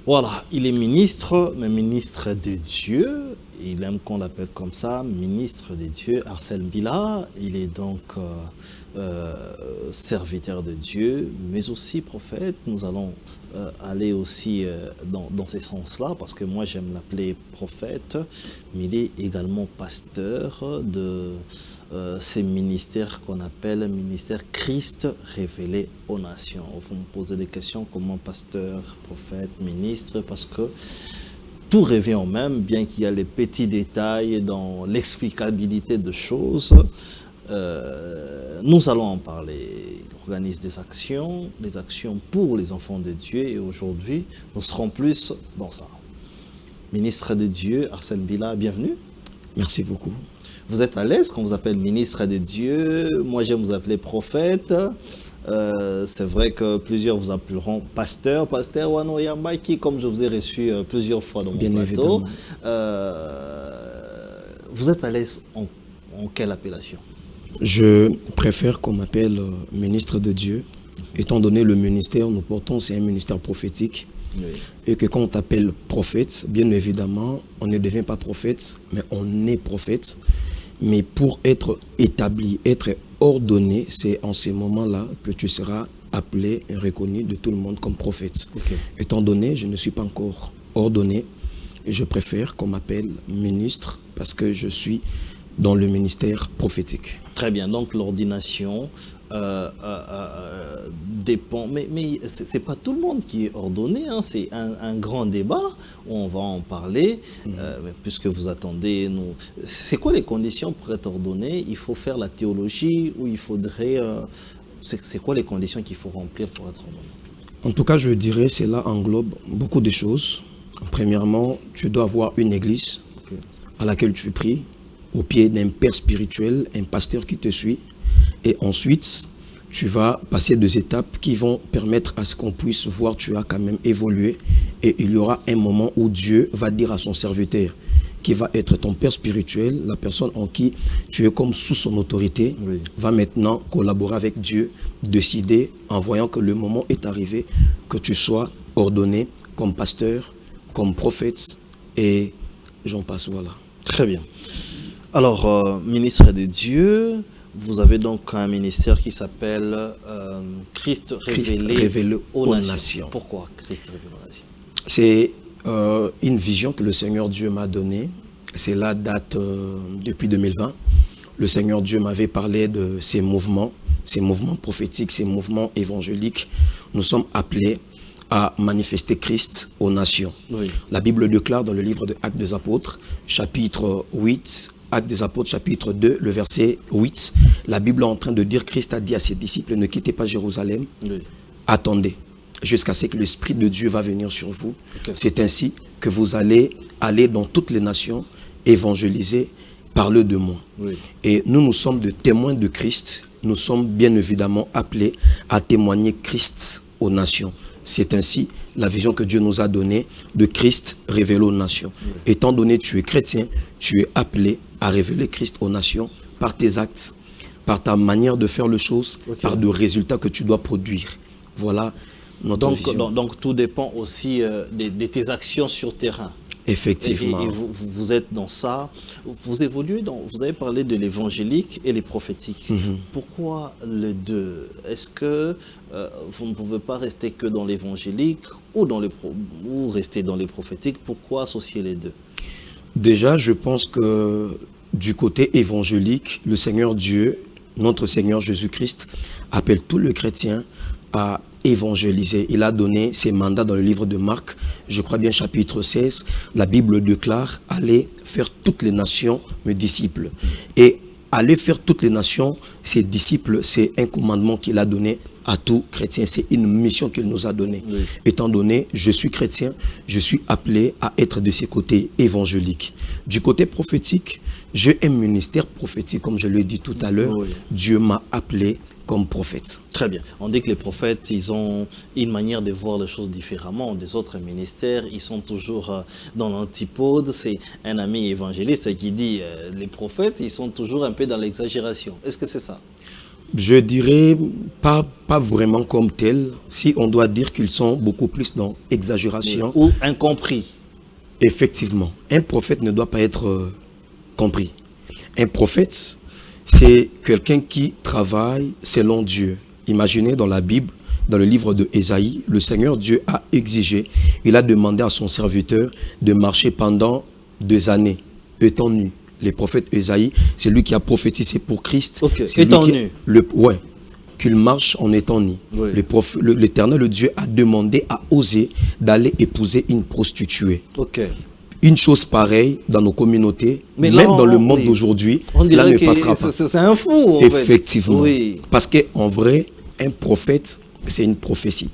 Voilà, il est ministre, mais ministre de Dieu. Il aime qu'on l'appelle comme ça, ministre de Dieu, Arsène Bila. Il est donc serviteur de Dieu, mais aussi prophète. Nous allons aller aussi dans ces sens-là, parce que moi j'aime l'appeler prophète, mais il est également pasteur de ces ministères qu'on appelle ministère Christ révélé aux nations. Vous me posez des questions, comment pasteur, prophète, ministre, parce que tout revient au même, bien qu'il y a les petits détails dans l'explicabilité de choses. Nous allons en parler. Il organise des actions pour les enfants de Dieu, et aujourd'hui, nous serons plus dans ça. Ministre de Dieu, Arsène Bila, bienvenue. Merci beaucoup. Vous êtes à l'aise quand on vous appelle ministre de Dieu? Moi, j'aime vous appeler prophète. C'est vrai que plusieurs vous appelleront pasteur Wano Yambaki, comme je vous ai reçu plusieurs fois dans mon plateau. Vous êtes à l'aise en quelle appellation? Je préfère qu'on m'appelle ministre de Dieu, étant donné le ministère nous portons, c'est un ministère prophétique. Oui. Et que quand on t'appelle prophète, bien évidemment, on ne devient pas prophète, mais on est prophète. Mais pour être établi, être ordonné, c'est en ces moments-là que tu seras appelé et reconnu de tout le monde comme prophète. Okay. Étant donné, je ne suis pas encore ordonné, et je préfère qu'on m'appelle ministre parce que je suis dans le ministère prophétique. Très bien, donc l'ordination dépend, mais c'est pas tout le monde qui est ordonné, hein. C'est un grand débat, on va en parler, puisque vous attendez, c'est quoi les conditions pour être ordonné? Il faut faire la théologie ou il faudrait, c'est quoi les conditions qu'il faut remplir pour être ordonné? En tout cas, je dirais, cela englobe beaucoup de choses. Premièrement, tu dois avoir une église à laquelle tu pries, au pied d'un père spirituel, un pasteur qui te suit. Et ensuite, tu vas passer des étapes qui vont permettre à ce qu'on puisse voir tu as quand même évolué. Et il y aura un moment où Dieu va dire à son serviteur, qui va être ton père spirituel, la personne en qui tu es comme sous son autorité, oui, va maintenant collaborer avec Dieu, décider, en voyant que le moment est arrivé, que tu sois ordonné comme pasteur, comme prophète, et j'en passe, voilà. Très bien. Alors, ministre de Dieu, vous avez donc un ministère qui s'appelle Christ révélé aux nations. Pourquoi Christ révélé aux nations? C'est une vision que le Seigneur Dieu m'a donnée. Cela date depuis 2020. Le Seigneur Dieu m'avait parlé de ces mouvements prophétiques, ces mouvements évangéliques. Nous sommes appelés à manifester Christ aux nations. Oui. La Bible déclare dans le livre de Actes des Apôtres, chapitre 8, Actes des Apôtres, chapitre 2, le verset 8, la Bible est en train de dire, Christ a dit à ses disciples, ne quittez pas Jérusalem, oui, attendez, jusqu'à ce que l'Esprit de Dieu va venir sur vous. Okay. C'est ainsi que vous allez aller dans toutes les nations, évangéliser, parler de moi. Oui. Et nous sommes de témoins de Christ, nous sommes bien évidemment appelés à témoigner Christ aux nations. C'est ainsi la vision que Dieu nous a donnée de Christ révélé aux nations. Oui. Étant donné que tu es chrétien, tu es appelé à révéler Christ aux nations par tes actes, par ta manière de faire les choses, okay, par des résultats que tu dois produire. Voilà notre vision. Donc tout dépend aussi de tes actions sur terrain. Effectivement. Et vous êtes dans ça, vous évoluez vous avez parlé de l'évangélique et les prophétiques. Pourquoi les deux? Est-ce que vous ne pouvez pas rester que dans l'évangélique ou rester dans les prophétiques? Pourquoi associer les deux? Déjà, je pense que du côté évangélique, le Seigneur Dieu, notre Seigneur Jésus-Christ, appelle tous les chrétiens à évangéliser. Il a donné ses mandats dans le livre de Marc, je crois bien chapitre 16, la Bible déclare « Allez faire toutes les nations mes disciples ». Et aller faire toutes les nations, ses disciples, c'est un commandement qu'il a donné à tout chrétien, c'est une mission qu'il nous a donnée. Oui. Étant donné, je suis chrétien, je suis appelé à être de ces côtés évangéliques. Du côté prophétique, j'ai un ministère prophétique, comme je l'ai dit tout à l'heure. Oui. Dieu m'a appelé comme prophète. Très bien. On dit que les prophètes, ils ont une manière de voir les choses différemment des autres ministères. Ils sont toujours dans l'antipode. C'est un ami évangéliste qui dit les prophètes, ils sont toujours un peu dans l'exagération. Est-ce que c'est ça? Je dirais pas vraiment comme tel, si on doit dire qu'ils sont beaucoup plus dans exagération. Ou incompris. Effectivement, un prophète ne doit pas être compris. Un prophète, c'est quelqu'un qui travaille selon Dieu. Imaginez dans la Bible, dans le livre de Ésaïe, le Seigneur Dieu a exigé, il a demandé à son serviteur de marcher pendant 2 années, étant nu. Les prophètes Ésaïe, c'est lui qui a prophétisé pour Christ. Ok, c'est étant nu. Ouais, qu'il marche en étant nu. Oui. L'Éternel, le Dieu, a demandé à oser d'aller épouser une prostituée. Ok. Une chose pareille dans nos communautés, Mais même là, dans le monde oui, d'aujourd'hui, on cela dirait ne que passera pas. c'est un fou, en Effectivement. fait. Oui. Parce qu'en vrai, un prophète, c'est une prophétie.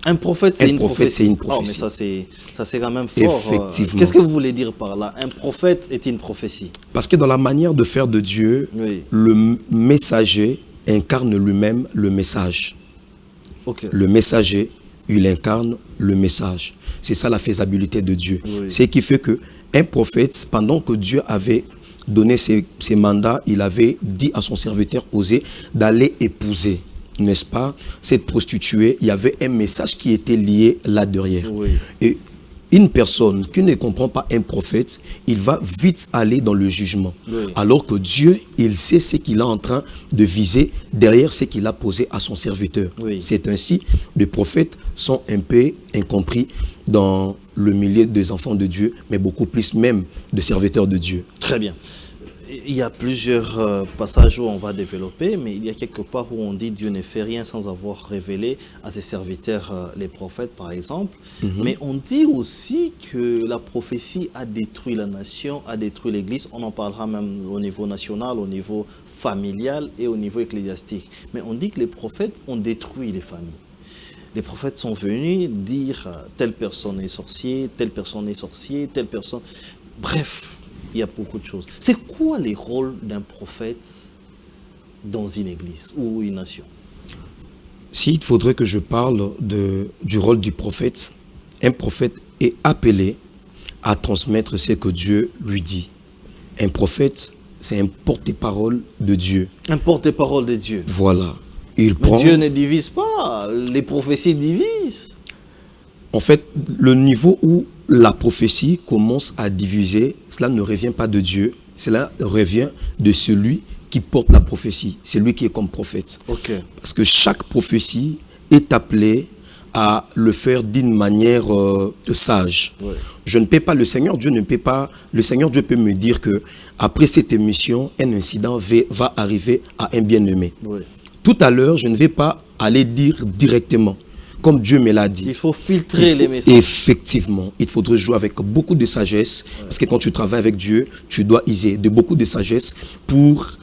Un prophète, c'est une prophétie. C'est une Oh, prophétie. mais ça c'est quand même fort. Effectivement. Qu'est-ce que vous voulez dire par là? Un prophète est une prophétie. Parce que dans la manière de faire de Dieu, Oui. le messager incarne lui-même le message. Ok. Le messager, il incarne le message. C'est ça la faisabilité de Dieu. Oui. Ce qui fait que un prophète, pendant que Dieu avait donné ses mandats, il avait dit à son serviteur Osée d'aller épouser, n'est-ce pas, cette prostituée. Il y avait un message qui était lié là derrière. Oui. Et une personne qui ne comprend pas un prophète, il va vite aller dans le jugement. Oui. Alors que Dieu, il sait ce qu'il est en train de viser derrière ce qu'il a posé à son serviteur. Oui. C'est ainsi, les prophètes sont un peu incompris dans le milieu des enfants de Dieu, mais beaucoup plus même de serviteurs de Dieu. Très bien. Il y a plusieurs passages où on va développer, mais il y a quelque part où on dit Dieu ne fait rien sans avoir révélé à ses serviteurs, les prophètes par exemple. Mais on dit aussi que la prophétie a détruit la nation, a détruit l'Église. On en parlera même au niveau national, au niveau familial et au niveau ecclésiastique. Mais on dit que les prophètes ont détruit les familles. Les prophètes sont venus dire telle personne est sorcier, telle personne est sorcier, telle personne... Bref, il y a beaucoup de choses. C'est quoi les rôles d'un prophète dans une église ou une nation? S'il faudrait que je parle du rôle du prophète, un prophète est appelé à transmettre ce que Dieu lui dit. Un prophète, c'est un porte-parole de Dieu. Un porte-parole de Dieu. Voilà. Il Mais prend... Dieu ne divise pas, les prophéties divisent. En fait, le niveau où la prophétie commence à diviser, cela ne revient pas de Dieu, cela revient de celui qui porte la prophétie, c'est lui qui est comme prophète. Ok. Parce que chaque prophétie est appelée à le faire d'une manière sage. Ouais. Je ne peux pas, le Seigneur Dieu ne peut pas, le Seigneur Dieu peut me dire que après cette émission, un incident va arriver à un bien-aimé. Ouais. Tout à l'heure, je ne vais pas aller dire directement, comme Dieu me l'a dit. Il faut filtrer les messages. Effectivement, il faudrait jouer avec beaucoup de sagesse, parce que quand tu travailles avec Dieu, tu dois user de beaucoup de sagesse pour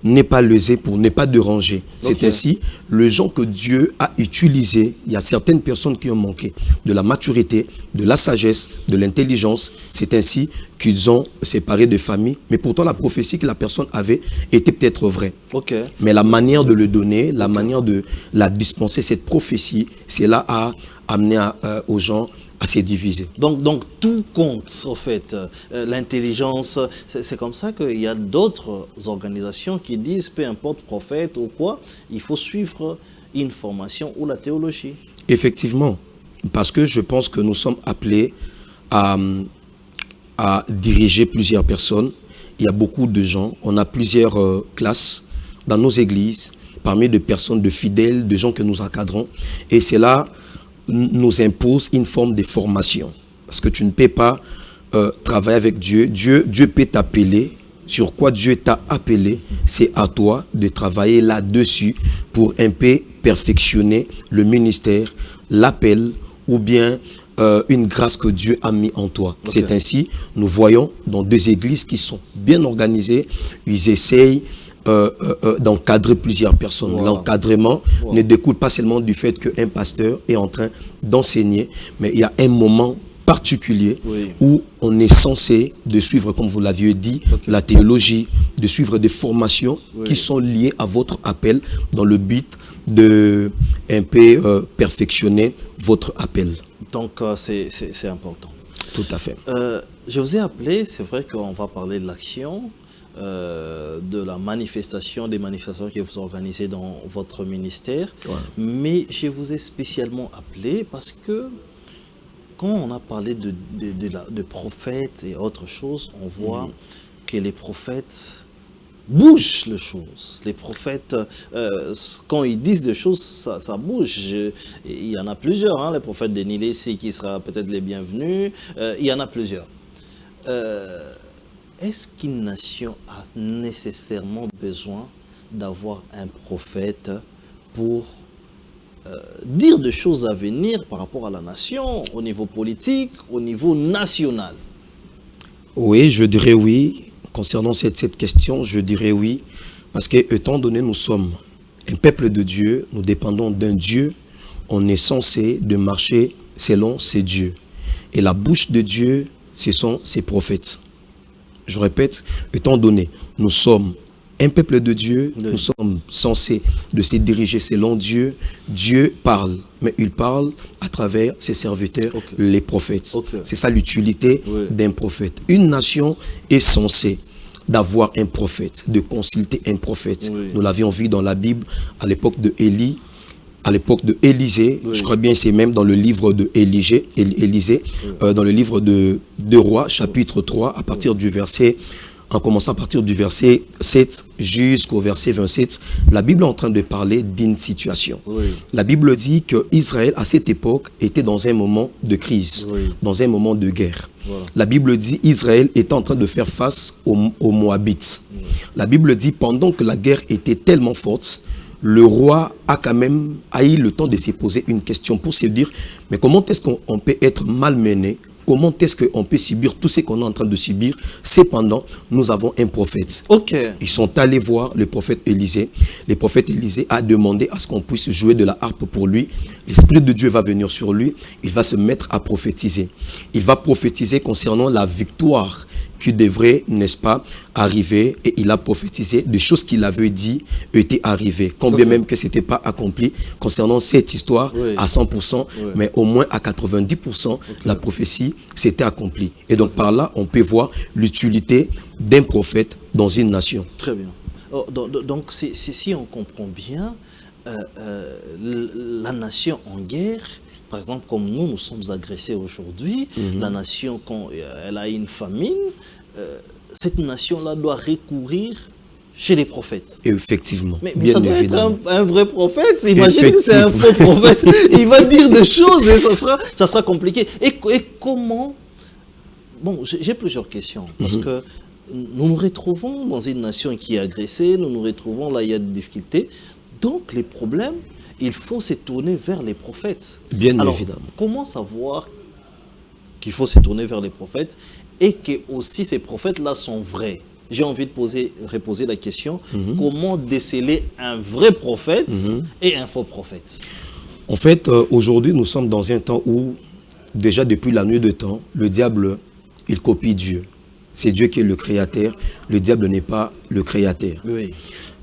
ne pas léser, pour ne pas déranger. C'est ainsi, le genre que Dieu a utilisé, il y a certaines personnes qui ont manqué de la maturité, de la sagesse, de l'intelligence. C'est ainsi qu'ils ont séparé de famille. Mais pourtant, la prophétie que la personne avait était peut-être vraie. Okay. Mais la manière de le donner, la manière de la dispenser, cette prophétie, c'est là à amener aux gens à se diviser. Donc tout compte, en fait. L'intelligence, c'est comme ça qu'il y a d'autres organisations qui disent, peu importe prophète ou quoi, il faut suivre une formation ou la théologie. Effectivement, parce que je pense que nous sommes appelés à diriger plusieurs personnes. Il y a beaucoup de gens, on a plusieurs classes dans nos églises, parmi de personnes, de fidèles, de gens que nous encadrons. Et c'est là nous impose une forme de formation. Parce que tu ne peux pas travailler avec Dieu. Dieu peut t'appeler. Sur quoi Dieu t'a appelé, c'est à toi de travailler là-dessus pour un peu perfectionner le ministère, l'appel ou bien une grâce que Dieu a mis en toi. Okay. C'est ainsi, nous voyons dans deux églises qui sont bien organisées, ils essayent d'encadrer plusieurs personnes. Wow. L'encadrement ne découle pas seulement du fait qu'un pasteur est en train d'enseigner, mais il y a un moment particulier où on est censé de suivre, comme vous l'aviez dit, la théologie, de suivre des formations qui sont liées à votre appel dans le but de un peu perfectionner votre appel. Donc c'est important. Tout à fait. Je vous ai appelé, c'est vrai qu'on va parler de l'action. de la manifestation, des manifestations que vous organisez dans votre ministère. Ouais. Mais je vous ai spécialement appelé parce que quand on a parlé de prophètes et autre chose, on voit que les prophètes bougent les choses. Les prophètes, quand ils disent des choses, ça bouge. Il y en a plusieurs, hein, les prophètes de Nilessi qui sera peut-être les bienvenus. Il y en a plusieurs. Est-ce qu'une nation a nécessairement besoin d'avoir un prophète pour dire des choses à venir par rapport à la nation, au niveau politique, au niveau national? Oui, je dirais oui. Concernant cette question, je dirais oui. Parce que, étant donné nous sommes un peuple de Dieu, nous dépendons d'un Dieu, on est censé de marcher selon ses dieux. Et la bouche de Dieu, ce sont ses prophètes. Je répète, étant donné, nous sommes un peuple de Dieu, nous sommes censés de se diriger selon Dieu. Dieu parle, mais il parle à travers ses serviteurs, les prophètes. C'est ça l'utilité d'un prophète. Une nation est censée d'avoir un prophète, de consulter un prophète. Nous l'avions vu dans la Bible à l'époque de Élie, à l'époque de Élisée, je crois bien c'est même dans le livre de Élisée, dans le livre de Rois, chapitre 3, à partir du verset, en commençant à partir du verset 7 jusqu'au verset 27, la Bible est en train de parler d'une situation. La Bible dit qu'Israël, à cette époque, était dans un moment de crise, dans un moment de guerre. La Bible dit qu'Israël était en train de faire face aux Moabites. La Bible dit pendant que la guerre était tellement forte, le roi a quand même eu le temps de se poser une question pour se dire, mais comment est-ce qu'on peut être malmené? Comment est-ce qu'on peut subir tout ce qu'on est en train de subir? Cependant, nous avons un prophète. Ils sont allés voir le prophète Élisée. Le prophète Élisée a demandé à ce qu'on puisse jouer de la harpe pour lui. L'Esprit de Dieu va venir sur lui. Il va se mettre à prophétiser. Il va prophétiser concernant la victoire qui devrait, n'est-ce pas, arriver. Et il a prophétisé des choses qu'il avait dit étaient arrivées. Combien même que ce n'était pas accompli concernant cette histoire à 100%, mais au moins à 90%, la prophétie s'était accomplie. Et donc par là, on peut voir l'utilité d'un prophète dans une nation. Très bien. Oh, donc si on comprend bien, la nation en guerre, par exemple, comme nous sommes agressés aujourd'hui, la nation, quand elle a une famine, cette nation-là doit recourir chez les prophètes. Effectivement. Mais ça doit être un vrai prophète. Imaginez que c'est un faux prophète. Il va dire des choses et ça sera compliqué. Et comment... Bon, j'ai plusieurs questions. Parce que nous nous retrouvons dans une nation qui est agressée. Nous nous retrouvons là, il y a des difficultés. Donc, les problèmes, il faut se tourner vers les prophètes. Bien évidemment. Comment savoir qu'il faut se tourner vers les prophètes et que aussi ces prophètes-là sont vrais? J'ai envie de reposer la question, comment déceler un vrai prophète et un faux prophète? En fait, aujourd'hui, nous sommes dans un temps où, déjà depuis la nuit de temps, le diable, il copie Dieu. C'est Dieu qui est le créateur, le diable n'est pas le créateur.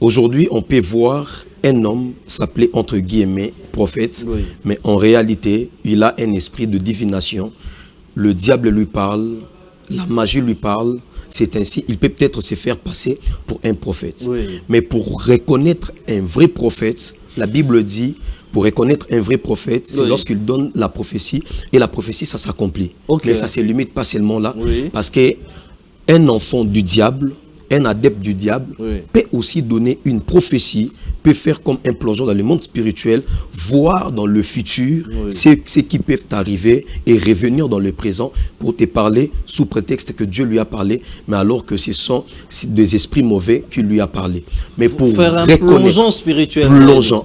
Aujourd'hui, on peut voir un homme s'appeler entre guillemets prophète, mais en réalité, il a un esprit de divination. Le diable lui parle, la magie lui parle. C'est ainsi, il peut peut-être se faire passer pour un prophète. Mais pour reconnaître un vrai prophète, la Bible dit, pour reconnaître un vrai prophète, c'est lorsqu'il donne la prophétie, et la prophétie, ça s'accomplit. Mais ça ne se limite pas seulement là, parce qu'un enfant du diable, un adepte du diable, peut aussi donner une prophétie, peut faire comme un plongeon dans le monde spirituel, voir dans le futur ce qui peut arriver et revenir dans le présent pour te parler sous prétexte que Dieu lui a parlé, mais alors que ce sont des esprits mauvais qui lui a parlé. Mais pour faire un plongeon spirituel.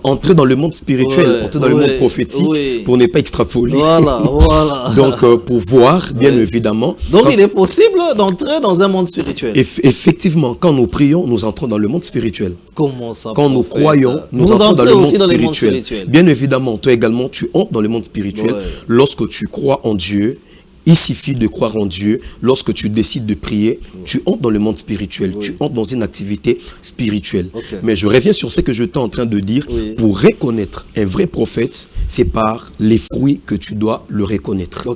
Entrer dans le monde spirituel, entrer dans le monde prophétique, pour ne pas extrapoler. Voilà. Donc, pour voir, bien évidemment. Donc, il est possible d'entrer dans un monde spirituel. Effectivement, quand nous prions, nous entrons dans le monde spirituel. Comment ça? Quand nous croyons, nous entrons dans le monde spirituel. Bien évidemment, toi également, tu entres dans le monde spirituel. Lorsque tu crois en Dieu, Il suffit de croire en Dieu. Lorsque tu décides de prier, tu entres dans le monde spirituel. Tu entres dans une activité spirituelle. Mais je reviens sur ce que je t'ai en train de dire. Pour reconnaître un vrai prophète, c'est par les fruits que tu dois le reconnaître.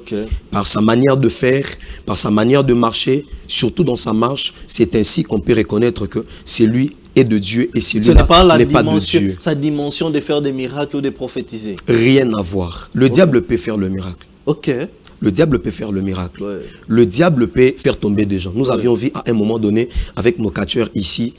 Par sa manière de faire, par sa manière de marcher, surtout dans sa marche, c'est ainsi qu'on peut reconnaître que c'est lui est de Dieu et celui-là n'est pas de Dieu. Sa dimension de faire des miracles ou de prophétiser. Rien à voir. Le diable peut faire le miracle. Le diable peut faire le miracle. Le diable peut faire tomber des gens. Nous avions vu à un moment donné avec nos catcheurs ici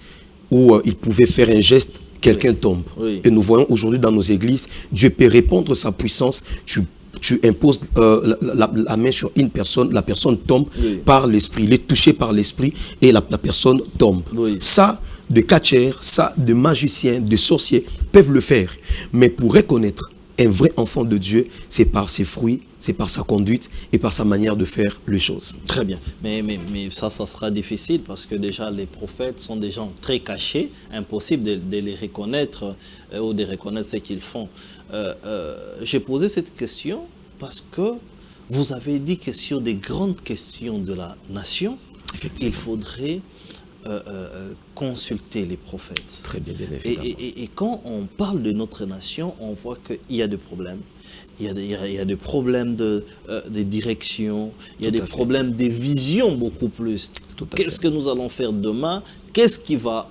où ils pouvaient faire un geste, quelqu'un tombe. Et nous voyons aujourd'hui dans nos églises, Dieu peut répandre sa puissance. Tu imposes la main sur une personne, la personne tombe par l'esprit, il est touché par l'esprit et la personne tombe. Ça, de catcheurs, ça, de magiciens, de sorciers peuvent le faire. Mais pour reconnaître un vrai enfant de Dieu, c'est par ses fruits, c'est par sa conduite et par sa manière de faire les choses. Très bien. Mais ça sera difficile parce que déjà les prophètes sont des gens très cachés, impossible de les reconnaître ou de reconnaître ce qu'ils font. J'ai posé cette question parce que vous avez dit que sur des grandes questions de la nation, il faudrait consulter les prophètes. Très bien, bien évidemment. Et quand on parle de notre nation, on voit qu'il y a des problèmes. Il y a des problèmes de direction, il y a des problèmes de vision beaucoup plus. Qu'est-ce que nous allons faire demain? Qu'est-ce qui va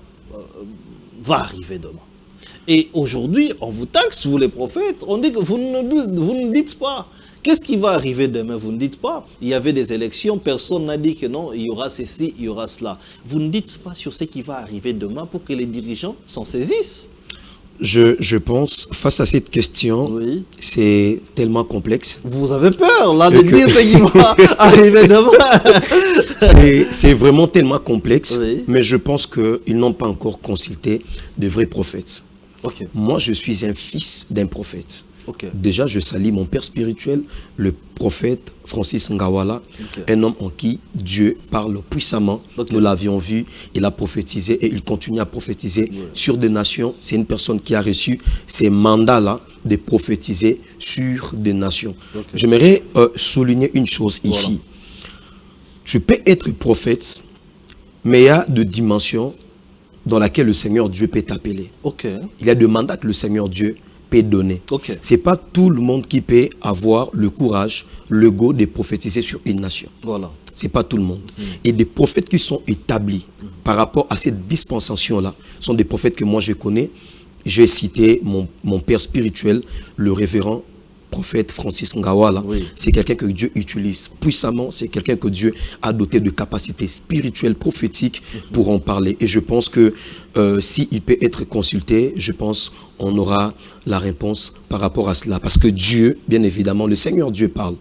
arriver demain? Et aujourd'hui, on vous taxe, vous les prophètes, on dit que vous ne dites pas. Qu'est-ce qui va arriver demain? Vous ne dites pas. Il y avait des élections, personne n'a dit que non, il y aura ceci, il y aura cela. Vous ne dites pas sur ce qui va arriver demain pour que les dirigeants s'en saisissent. Je pense, face à cette question, c'est tellement complexe. Vous avez peur, là, de dire ce qui va arriver demain. C'est vraiment tellement complexe, mais je pense qu'ils n'ont pas encore consulté de vrais prophètes. Moi, je suis un fils d'un prophète. Déjà, je salue mon père spirituel, le prophète Francis Ngawala, un homme en qui Dieu parle puissamment. Nous l'avions vu, il a prophétisé et il continue à prophétiser sur des nations. C'est une personne qui a reçu ces mandats-là de prophétiser sur des nations. J'aimerais souligner une chose ici. Tu peux être prophète, mais il y a des dimensions dans lesquelles le Seigneur Dieu peut t'appeler. Il y a des mandats que le Seigneur Dieu peut donner. C'est pas tout le monde qui peut avoir le courage, le go de prophétiser sur une nation. C'est pas tout le monde. Et des prophètes qui sont établis par rapport à cette dispensation-là sont des prophètes que moi je connais. J'ai cité mon père spirituel, le révérend prophète Francis Ngawala. C'est quelqu'un que Dieu utilise puissamment, c'est quelqu'un que Dieu a doté de capacités spirituelles, prophétiques pour en parler. Et je pense que s'il peut être consulté, je pense on aura la réponse par rapport à cela. Parce que Dieu, bien évidemment, le Seigneur Dieu parle.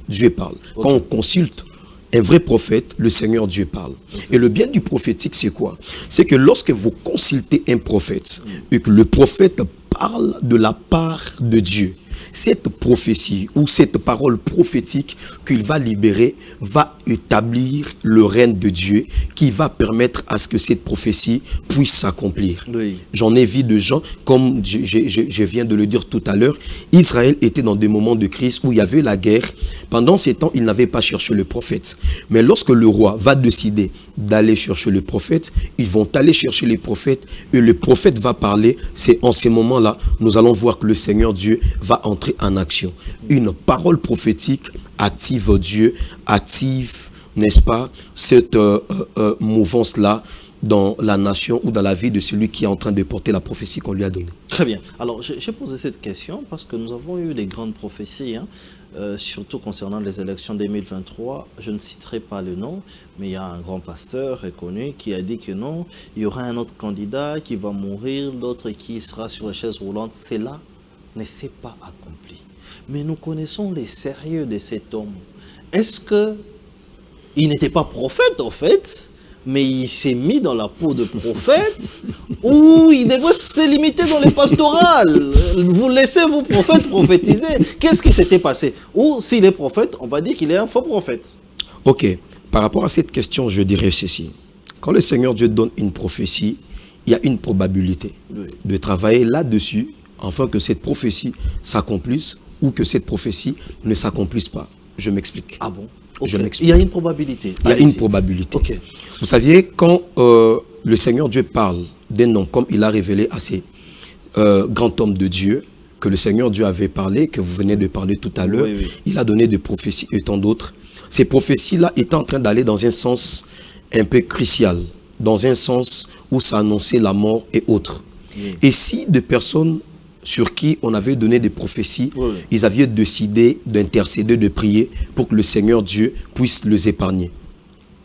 Dieu parle. Quand on consulte un vrai prophète, le Seigneur Dieu parle. Et le bien du prophétique, c'est quoi? C'est que lorsque vous consultez un prophète et que le prophète parle de la part de Dieu, cette prophétie ou cette parole prophétique qu'il va libérer va établir le règne de Dieu qui va permettre à ce que cette prophétie puisse s'accomplir. J'en ai vu de gens, comme je viens de le dire tout à l'heure, Israël était dans des moments de crise où il y avait la guerre. Pendant ces temps, il n'avait pas cherché le prophète. Mais lorsque le roi va décider d'aller chercher le prophète, ils vont aller chercher les prophètes et le prophète va parler. C'est en ces moments-là, nous allons voir que le Seigneur Dieu va entrer en action. Une parole prophétique active Dieu, active, n'est-ce pas, cette mouvance-là dans la nation ou dans la vie de celui qui est en train de porter la prophétie qu'on lui a donnée. Très bien. Alors, j'ai posé cette question parce que nous avons eu des grandes prophéties, surtout concernant les élections 2023. Je ne citerai pas le nom, mais il y a un grand pasteur reconnu qui a dit que non, il y aura un autre candidat qui va mourir, l'autre qui sera sur la chaise roulante. Cela ne s'est pas accompli. Mais nous connaissons les sérieux de cet homme. Est-ce qu'il n'était pas prophète, en fait, mais il s'est mis dans la peau de prophète, ou il devrait se limiter dans les pastorales? Vous laissez vos prophètes prophétiser. Qu'est-ce qui s'était passé? Ou s'il est prophète, on va dire qu'il est un faux prophète. Ok. Par rapport à cette question, je dirais ceci. Quand le Seigneur Dieu donne une prophétie, il y a une probabilité de travailler là-dessus afin que cette prophétie s'accomplisse ou que cette prophétie ne s'accomplisse pas. Je m'explique. Ah bon? Okay. Je m'explique. Il y a une probabilité. Il y a une probabilité. Okay. Vous saviez, quand le Seigneur Dieu parle d'un homme, comme il a révélé à ces grands hommes de Dieu, que le Seigneur Dieu avait parlé, que vous venez de parler tout à l'heure, oui. Il a donné des prophéties et tant d'autres. Ces prophéties-là étaient en train d'aller dans un sens un peu crucial, dans un sens où ça annonçait la mort et autres. Oui. Et si des personnes sur qui on avait donné des prophéties, oui. Ils avaient décidé d'intercéder, de prier pour que le Seigneur Dieu puisse les épargner.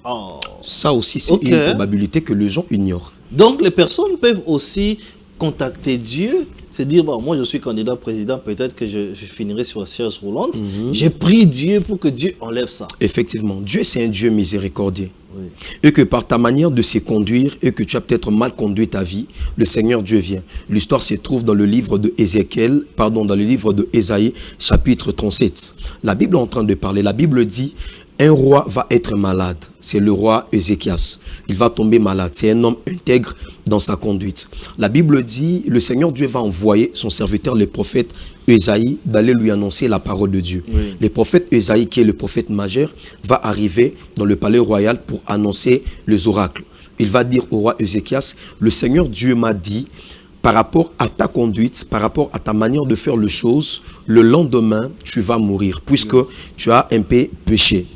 Oh. Ça aussi, c'est une probabilité que les gens ignorent. Donc, les personnes peuvent aussi contacter Dieu, se dire, bon, moi je suis candidat président, peut-être que je finirai sur la chaise roulante. J'ai prié Dieu pour que Dieu enlève ça. Effectivement, Dieu c'est un Dieu miséricordieux. Oui. Et que par ta manière de se conduire et que tu as peut-être mal conduit ta vie, le Seigneur Dieu vient. L'histoire se trouve dans le livre de dans le livre de Ésaïe, chapitre 37. La Bible est en train de parler. La Bible dit, un roi va être malade. C'est le roi Ézéchias. Il va tomber malade. C'est un homme intègre dans sa conduite. La Bible dit, le Seigneur Dieu va envoyer son serviteur, le prophète Ésaïe, d'aller lui annoncer la parole de Dieu. Oui. Le prophète Ésaïe, qui est le prophète majeur, va arriver dans le palais royal pour annoncer les oracles. Il va dire au roi Ézéchias, le Seigneur Dieu m'a dit, par rapport à ta conduite, par rapport à ta manière de faire les choses, le lendemain, tu vas mourir, puisque tu as un peu péché.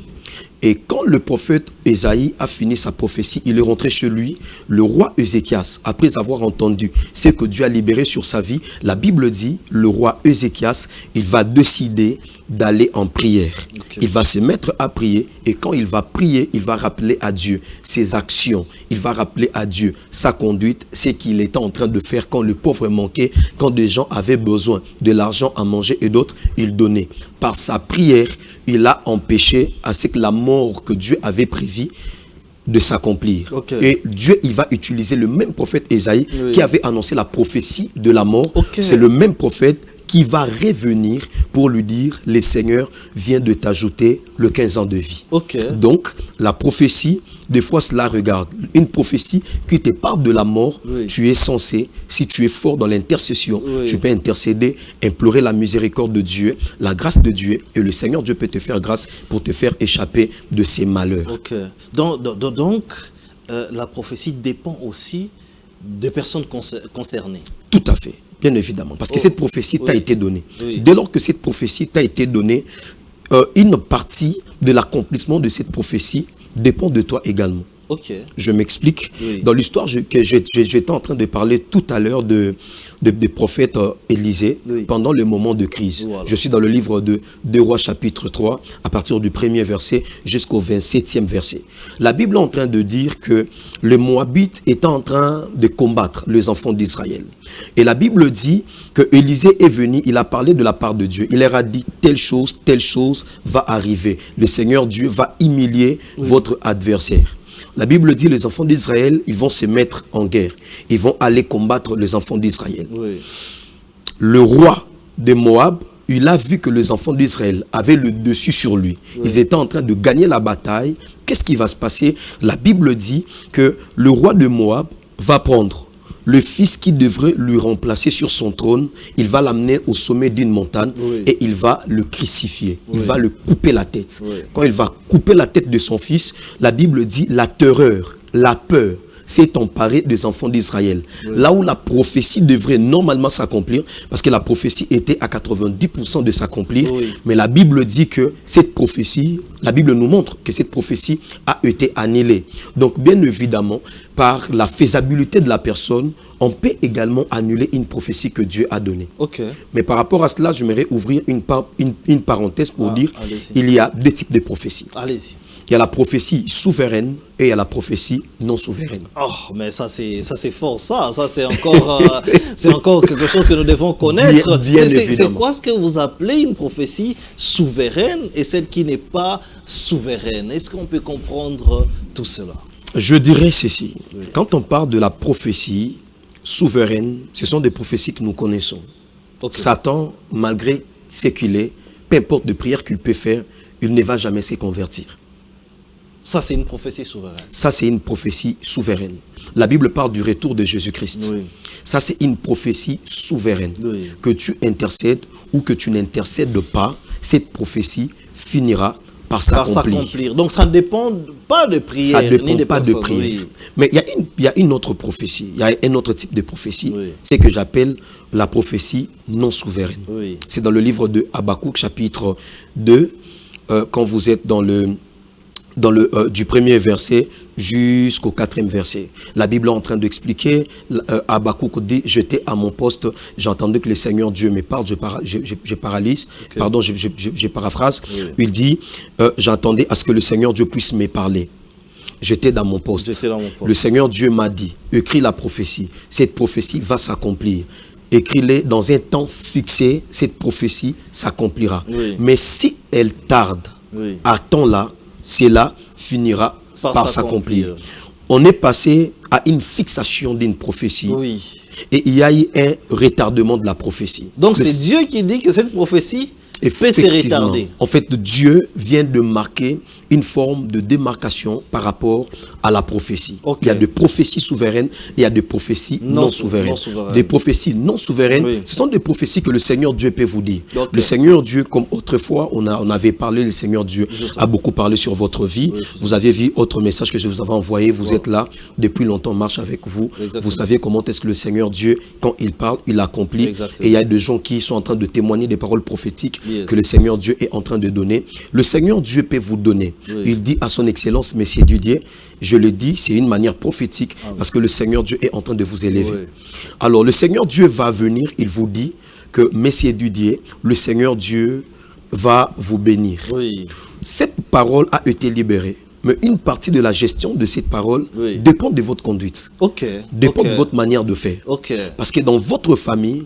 Et quand le prophète Ésaïe a fini sa prophétie, il est rentré chez lui. Le roi Ézéchias, après avoir entendu ce que Dieu a libéré sur sa vie, la Bible dit, le roi Ézéchias, il va décider d'aller en prière. Okay. Il va se mettre à prier et quand il va prier, il va rappeler à Dieu ses actions. Il va rappeler à Dieu sa conduite, ce qu'il était en train de faire quand le pauvre manquait, quand des gens avaient besoin de l'argent à manger et d'autres, il donnait. Par sa prière, il a empêché à ce que la mort que Dieu avait prévue de s'accomplir. Okay. Et Dieu, il va utiliser le même prophète Ésaïe qui avait annoncé la prophétie de la mort. Okay. C'est le même prophète qui va revenir pour lui dire, le Seigneur vient de t'ajouter le 15 ans de vie. Okay. Donc, la prophétie, des fois cela regarde. Une prophétie qui te parle de la mort, tu es censé, si tu es fort dans l'intercession, tu peux intercéder, implorer la miséricorde de Dieu, la grâce de Dieu, et le Seigneur Dieu peut te faire grâce pour te faire échapper de ces malheurs. Okay. Donc la prophétie dépend aussi des personnes concernées. Tout à fait. Bien évidemment, parce que cette prophétie t'a été donnée. Dès lors que cette prophétie t'a été donnée, une partie de l'accomplissement de cette prophétie dépend de toi également. Okay. Je m'explique. Dans l'histoire que j'étais en train de parler tout à l'heure de prophète Élisée pendant le moment de crise. Voilà. Je suis dans le livre de 2 Rois chapitre 3 à partir du 1er verset jusqu'au 27e verset. La Bible est en train de dire que les Moabites étaient en train de combattre les enfants d'Israël. Et la Bible dit que Élisée est venu, il a parlé de la part de Dieu. Il leur a dit telle chose va arriver. Le Seigneur Dieu va humilier votre adversaire. La Bible dit les enfants d'Israël, ils vont se mettre en guerre. Ils vont aller combattre les enfants d'Israël. Le roi de Moab, il a vu que les enfants d'Israël avaient le dessus sur lui. Ils étaient en train de gagner la bataille. Qu'est-ce qui va se passer? La Bible dit que le roi de Moab va prendre le fils qui devrait lui remplacer sur son trône, il va l'amener au sommet d'une montagne et il va le crucifier. Il va le couper la tête. Quand il va couper la tête de son fils, la Bible dit la terreur, la peur s'est emparée des enfants d'Israël. Là où la prophétie devrait normalement s'accomplir, parce que la prophétie était à 90% de s'accomplir, mais la Bible dit que cette prophétie, la Bible nous montre que cette prophétie a été annulée. Donc bien évidemment, par la faisabilité de la personne, on peut également annuler une prophétie que Dieu a donnée. Mais par rapport à cela, j'aimerais ouvrir une parenthèse pour dire il y a deux types de prophéties. Allez-y. Il y a la prophétie souveraine et il y a la prophétie non souveraine. Oh, mais ça c'est fort, ça c'est encore, c'est encore quelque chose que nous devons connaître. C'est quoi ce que vous appelez une prophétie souveraine et celle qui n'est pas souveraine? Est-ce qu'on peut comprendre tout cela? Je dirais ceci. Quand on parle de la prophétie souveraine, ce sont des prophéties que nous connaissons. Satan, malgré ce qu'il est, peu importe de prière qu'il peut faire, il ne va jamais se convertir. Ça, c'est une prophétie souveraine. Ça, c'est une prophétie souveraine. La Bible parle du retour de Jésus-Christ. Ça, c'est une prophétie souveraine. Que tu intercèdes ou que tu n'intercèdes pas, cette prophétie finira par s'accomplir. Donc ça ne dépend pas de prière. Ça ne dépend ni de pas de personnes, prière. oui. Mais il y a une autre prophétie, il y a un autre type de prophétie, Oui. c'est que j'appelle la prophétie non souveraine. Oui. C'est dans le livre de Habakkuk, chapitre 2, quand vous êtes du premier verset jusqu'au 4e verset. La Bible est en train d'expliquer, Habakkuk dit, j'étais à mon poste, j'entendais que le Seigneur Dieu me parle, je paralyse, Okay. pardon, je paraphrase, Oui. il dit, j'attendais à ce que le Seigneur Dieu puisse me parler. J'étais dans mon poste. J'étais dans mon poste. Le Seigneur Dieu m'a dit, écris la prophétie, cette prophétie va s'accomplir. Écris-les dans un temps fixé, cette prophétie s'accomplira. Oui. Mais si elle tarde, Oui. attends-la, cela finira par s'accomplir. On est passé à une fixation d'une prophétie Oui. et il y a eu un retardement de la prophétie. Donc c'est Dieu qui dit que cette prophétie peut se retarder. En fait, Dieu vient de marquer une forme de démarcation par rapport à la prophétie. Ok. Il y a des prophéties souveraines et il y a des prophéties non souveraines. Des prophéties non souveraines, Oui. ce sont des prophéties que le Seigneur Dieu peut vous dire. Ok. Le Seigneur Dieu, comme autrefois, on avait parlé, le Seigneur Dieu Justement. a beaucoup parlé sur votre vie. Oui, vous avez vu autre message que je vous avais envoyé. Vous êtes là depuis longtemps, marche avec vous. Exactement. Vous savez comment est-ce que le Seigneur Dieu, quand il parle, il accomplit. Exactement. Et il y a des gens qui sont en train de témoigner des paroles prophétiques Yes. que le Seigneur Dieu est en train de donner. Le Seigneur Dieu peut vous donner. Oui. Il dit à son excellence, Messieurs Didier, je le dis, c'est une manière prophétique parce que le Seigneur Dieu est en train de vous élever. Oui. Alors le Seigneur Dieu va venir, il vous dit que Messieurs Didier, le Seigneur Dieu va vous bénir. Oui. Cette parole a été libérée. Mais une partie de la gestion de cette parole Oui. dépend de votre conduite, Ok. dépend Ok. de votre manière de faire. Ok. Parce que dans votre famille,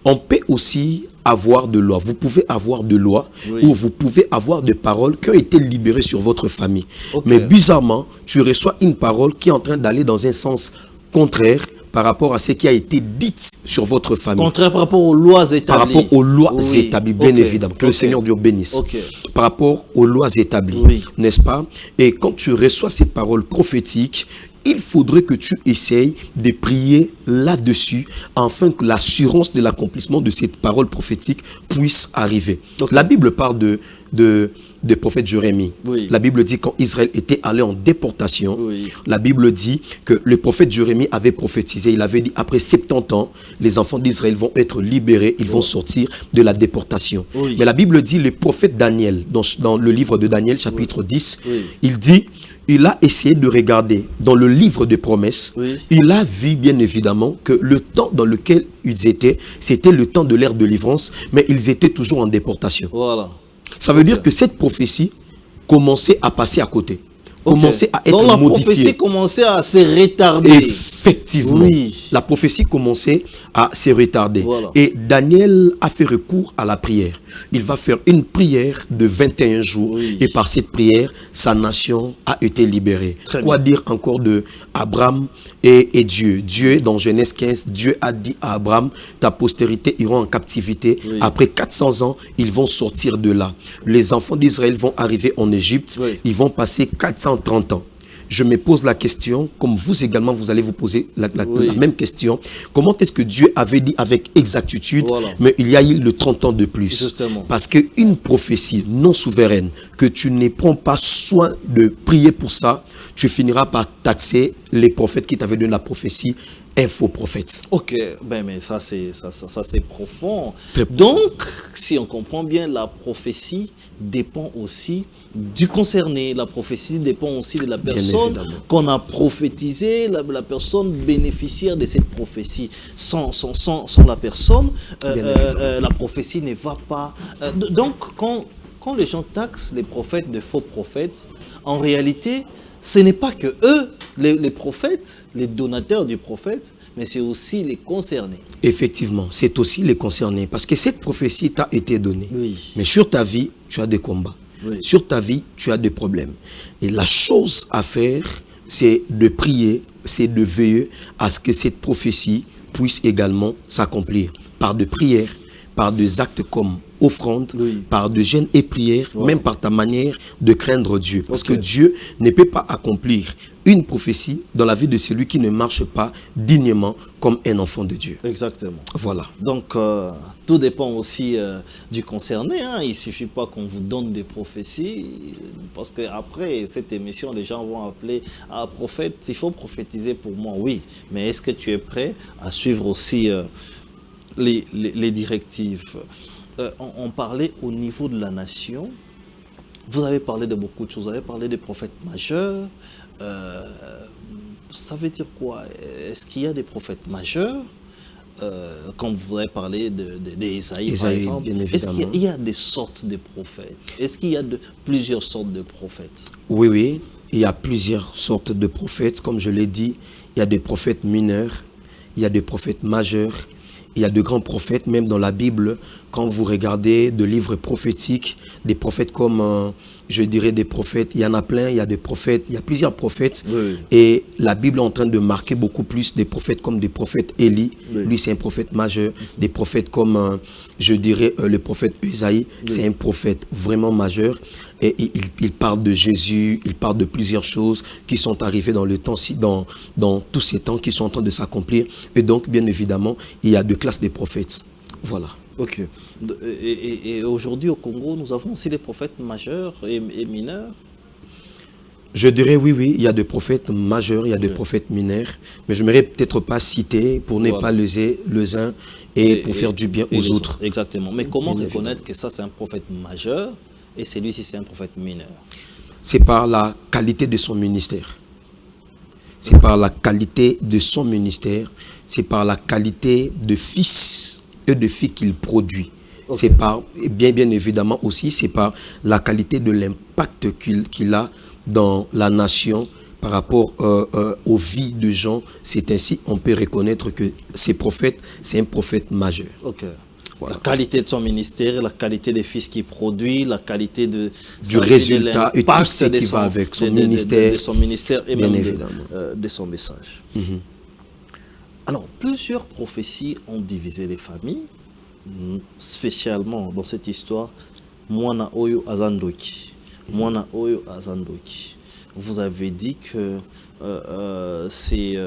on peut aussi avoir de loi. Vous pouvez avoir de loi Oui. ou vous pouvez avoir des paroles qui ont été libérées sur votre famille. Ok. Mais bizarrement, tu reçois une parole qui est en train d'aller dans un sens contraire par rapport à ce qui a été dit sur votre famille. Contraire par rapport aux lois établies. Par rapport aux lois Oui. établies, bien Ok. évidemment. Que le Ok. Seigneur Dieu bénisse. Ok. Par rapport aux lois établies, Oui. n'est-ce pas? Et quand tu reçois ces paroles prophétiques, il faudrait que tu essayes de prier là-dessus afin que l'assurance de l'accomplissement de cette parole prophétique puisse arriver. Ok. La Bible parle de prophète Jérémie. Oui. La Bible dit quand Israël était allé en déportation, Oui. la Bible dit que le prophète Jérémie avait prophétisé. Il avait dit après 70 ans, les enfants d'Israël vont être libérés, ils vont sortir de la déportation. Oui. Mais la Bible dit, le prophète Daniel, dans le livre de Daniel, chapitre 10, Oui. il dit, il a essayé de regarder dans le livre des promesses. Oui. Il a vu bien évidemment que le temps dans lequel ils étaient, c'était le temps de l'ère de délivrance, mais ils étaient toujours en déportation. Voilà. Ça veut dire que cette prophétie commençait à passer à côté, Ok. commençait à être Donc la modifiée. prophétie commençait à se retarder. Effectivement, Oui. la prophétie commençait à se retarder. Voilà. Et Daniel a fait recours à la prière. Il va faire une prière de 21 jours. Oui. Et par cette prière, sa nation a été libérée. Très Quoi bien. dire encore de Abraham et Dieu? Dieu, dans Genèse 15, Dieu a dit à Abraham, ta postérité ira en captivité. Oui. Après 400 ans, ils vont sortir de là. Les enfants d'Israël vont arriver en Égypte. Oui. Ils vont passer 430 ans. Je me pose la question, comme vous également, vous allez vous poser la Oui. même question. Comment est-ce que Dieu avait dit avec exactitude, Voilà. mais il y a eu le 30 ans de plus? Justement. Parce qu'une prophétie non souveraine, que tu ne prends pas soin de prier pour ça, tu finiras par taxer les prophètes qui t'avaient donné la prophétie, un faux prophète. Ok, ben mais ça c'est profond. Très profond. Donc, si on comprend bien, la prophétie dépend aussi du concerné. La prophétie dépend aussi de la personne évidemment. qu'on a prophétisée, la personne bénéficiaire de cette prophétie. Sans la personne, la prophétie ne va pas. Donc, quand les gens taxent les prophètes de faux prophètes, en réalité, ce n'est pas que eux, les prophètes, les donateurs du prophète, mais c'est aussi les concernés. Effectivement, c'est aussi les concernés. Parce que cette prophétie t'a été donnée. Oui. Mais sur ta vie, tu as des combats. Oui. Sur ta vie, tu as des problèmes. Et la chose à faire, c'est de prier, c'est de veiller à ce que cette prophétie puisse également s'accomplir par de prières, par des actes comme offrande, Oui. par de jeûnes et prières, Ouais. même par ta manière de craindre Dieu. Parce Ok. que Dieu ne peut pas accomplir une prophétie dans la vie de celui qui ne marche pas dignement comme un enfant de Dieu. Exactement. Voilà. Donc, tout dépend aussi du concerné. Hein. Il ne suffit pas qu'on vous donne des prophéties, parce qu'après cette émission, les gens vont appeler à prophète. Il faut prophétiser pour moi, oui. Mais est-ce que tu es prêt à suivre aussi les directives? On parlait au niveau de la nation. Vous avez parlé de beaucoup de choses. Vous avez parlé des prophètes majeurs. Ça veut dire quoi? Est-ce qu'il y a des prophètes majeurs? Comme vous avez parlé d'Ésaïe, par Ésaïe, exemple. bien Est-ce évidemment. qu'il y a des sortes de prophètes? Est-ce qu'il y a plusieurs sortes de prophètes? Oui, oui, il y a plusieurs sortes de prophètes. Comme je l'ai dit, il y a des prophètes mineurs, il y a des prophètes majeurs, il y a de grands prophètes. Même dans la Bible, quand vous regardez de livres prophétiques, des prophètes comme, je dirais des prophètes, il y en a plein, il y a des prophètes, il y a plusieurs prophètes. Oui. Et la Bible est en train de marquer beaucoup plus des prophètes comme des prophètes Élie. Oui. Lui, c'est un prophète majeur. Des prophètes comme, je dirais, le prophète Ésaïe, c'est un prophète vraiment majeur. Et il parle de Jésus, il parle de plusieurs choses qui sont arrivées dans le temps, dans tous ces temps qui sont en train de s'accomplir. Et donc, bien évidemment, il y a deux classes de prophètes. Voilà. Ok. Et aujourd'hui au Congo, nous avons aussi des prophètes majeurs et mineurs. Je dirais oui, oui, il y a des prophètes majeurs, il y a des prophètes mineurs, mais je n'aimerais peut-être pas citer pour ne pas léser les uns et pour faire du bien aux autres. Exactement. Mais comment Bien reconnaître que ça c'est un prophète majeur et celui-ci c'est un prophète mineur? C'est par la qualité de son ministère. C'est par la qualité de son ministère. C'est par la qualité de fils et de filles qu'il produit. Ok. C'est par, et bien évidemment aussi, c'est par la qualité de l'impact qu'il a dans la nation par rapport aux vies de gens. C'est ainsi qu'on peut reconnaître que ces prophètes, c'est un prophète majeur. Ok. Voilà. La qualité de son ministère, la qualité des fils qu'il produit, la qualité du résultat et tout ce qui va avec son ministère. De son ministère et Bien même évidemment. de son message. Alors, plusieurs prophéties ont divisé les familles, spécialement dans cette histoire, Mwana Oyo Azandoki. Mwana Oyo Azandoki. Vous avez dit que c'est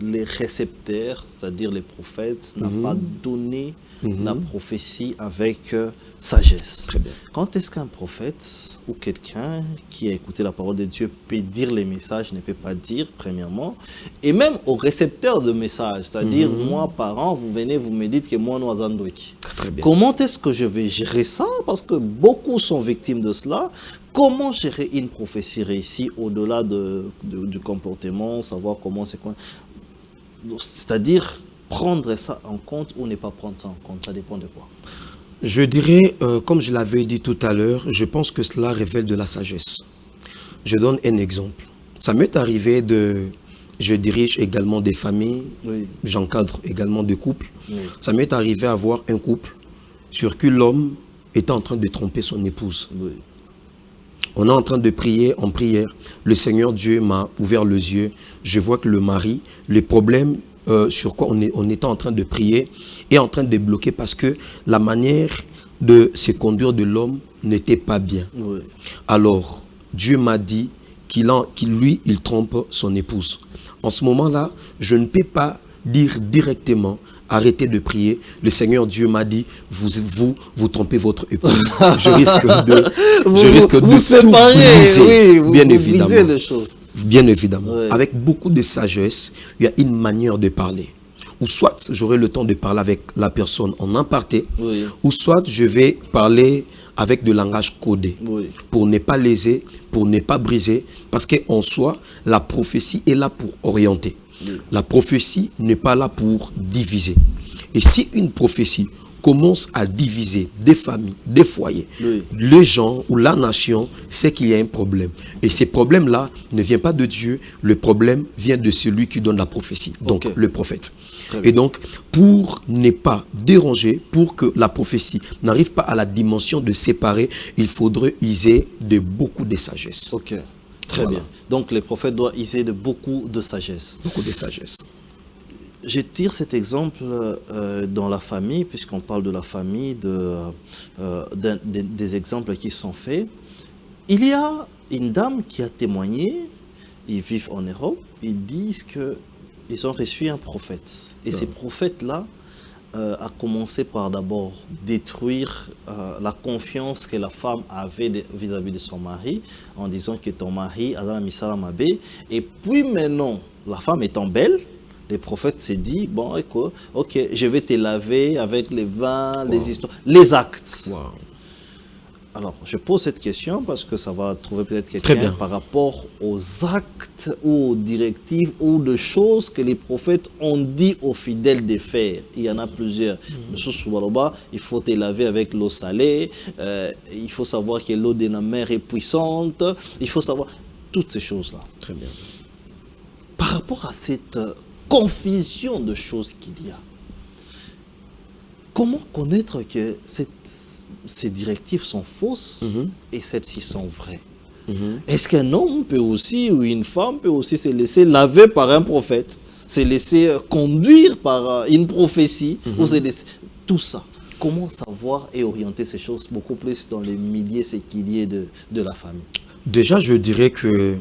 les récepteurs, c'est-à-dire les prophètes, n'ont pas donné la prophétie avec sagesse. Très bien. Quand est-ce qu'un prophète ou quelqu'un qui a écouté la parole de Dieu peut dire les messages, ne peut pas dire, premièrement, et même au récepteur de messages, c'est-à-dire moi, parent, vous venez, vous me dites que moi, nous Azandoki. Très bien. Comment est-ce que je vais gérer ça? Parce que beaucoup sont victimes de cela. Comment gérer une prophétie réussie au-delà du comportement, savoir comment c'est quoi? C'est-à-dire prendre ça en compte ou ne pas prendre ça en compte, ça dépend de quoi? Je dirais, comme je l'avais dit tout à l'heure, je pense que cela révèle de la sagesse. Je donne un exemple. Ça m'est arrivé je dirige également des familles, Oui. j'encadre également des couples. Oui. Ça m'est arrivé à voir un couple sur qui l'homme était en train de tromper son épouse. Oui. On est en train de prier en prière. Le Seigneur Dieu m'a ouvert les yeux. Je vois que le mari, le problème sur quoi on était en train de prier est en train de bloquer parce que la manière de se conduire de l'homme n'était pas bien. Oui. Alors, Dieu m'a dit qu'il trompe son épouse. En ce moment-là, je ne peux pas dire directement arrêtez de prier. Le Seigneur Dieu m'a dit vous trompez votre épouse. Je risque de vous séparer, briser, oui, bien vous évidemment. brisez les choses. Bien évidemment. Ouais. Avec beaucoup de sagesse, il y a une manière de parler. Ou soit j'aurai le temps de parler avec la personne en aparté, Oui. ou soit je vais parler avec de langage codé Oui. pour ne pas léser, pour ne pas briser, parce qu'en soi, la prophétie est là pour orienter. Oui. La prophétie n'est pas là pour diviser. Et si une prophétie commence à diviser des familles, des foyers, Oui. les gens ou la nation, c'est qu'il y a un problème. Et ces problèmes-là ne viennent pas de Dieu, le problème vient de celui qui donne la prophétie, donc Ok. le prophète. Très bien. Et donc, pour ne pas déranger, pour que la prophétie n'arrive pas à la dimension de séparer, il faudrait user de beaucoup de sagesse. Ok. Très Voilà. bien. Donc les prophètes doivent user de beaucoup de sagesse. Beaucoup de sagesse. je tire cet exemple dans la famille, puisqu'on parle de la famille, des exemples qui sont faits. Il y a une dame qui a témoigné, ils vivent en Europe, ils disent qu'ils ont reçu un prophète. Et ce prophète-là a commencé par d'abord détruire la confiance que la femme avait vis-à-vis de son mari, en disant que ton mari a la misala mabé. Et puis maintenant, la femme étant belle, le prophète s'est dit, bon, écoute, ok, je vais te laver avec les vins, les histoires, les actes. Wow. Alors, je pose cette question parce que ça va trouver peut-être quelqu'un par rapport aux actes ou aux directives ou de choses que les prophètes ont dit aux fidèles de faire. Il y en a plusieurs. Il faut te laver avec l'eau salée, il faut savoir que l'eau de la mer est puissante, il faut savoir toutes ces choses-là. Très bien. Par rapport à cette confusion de choses qu'il y a, comment connaître que ces directives sont fausses et celles-ci sont vraies? Est-ce qu'un homme peut aussi, ou une femme peut aussi se laisser laver par un prophète, se laisser conduire par une prophétie, ou se laisser... Tout ça, comment savoir et orienter ces choses beaucoup plus dans les milliers séquiliers de la famille? Déjà, je dirais que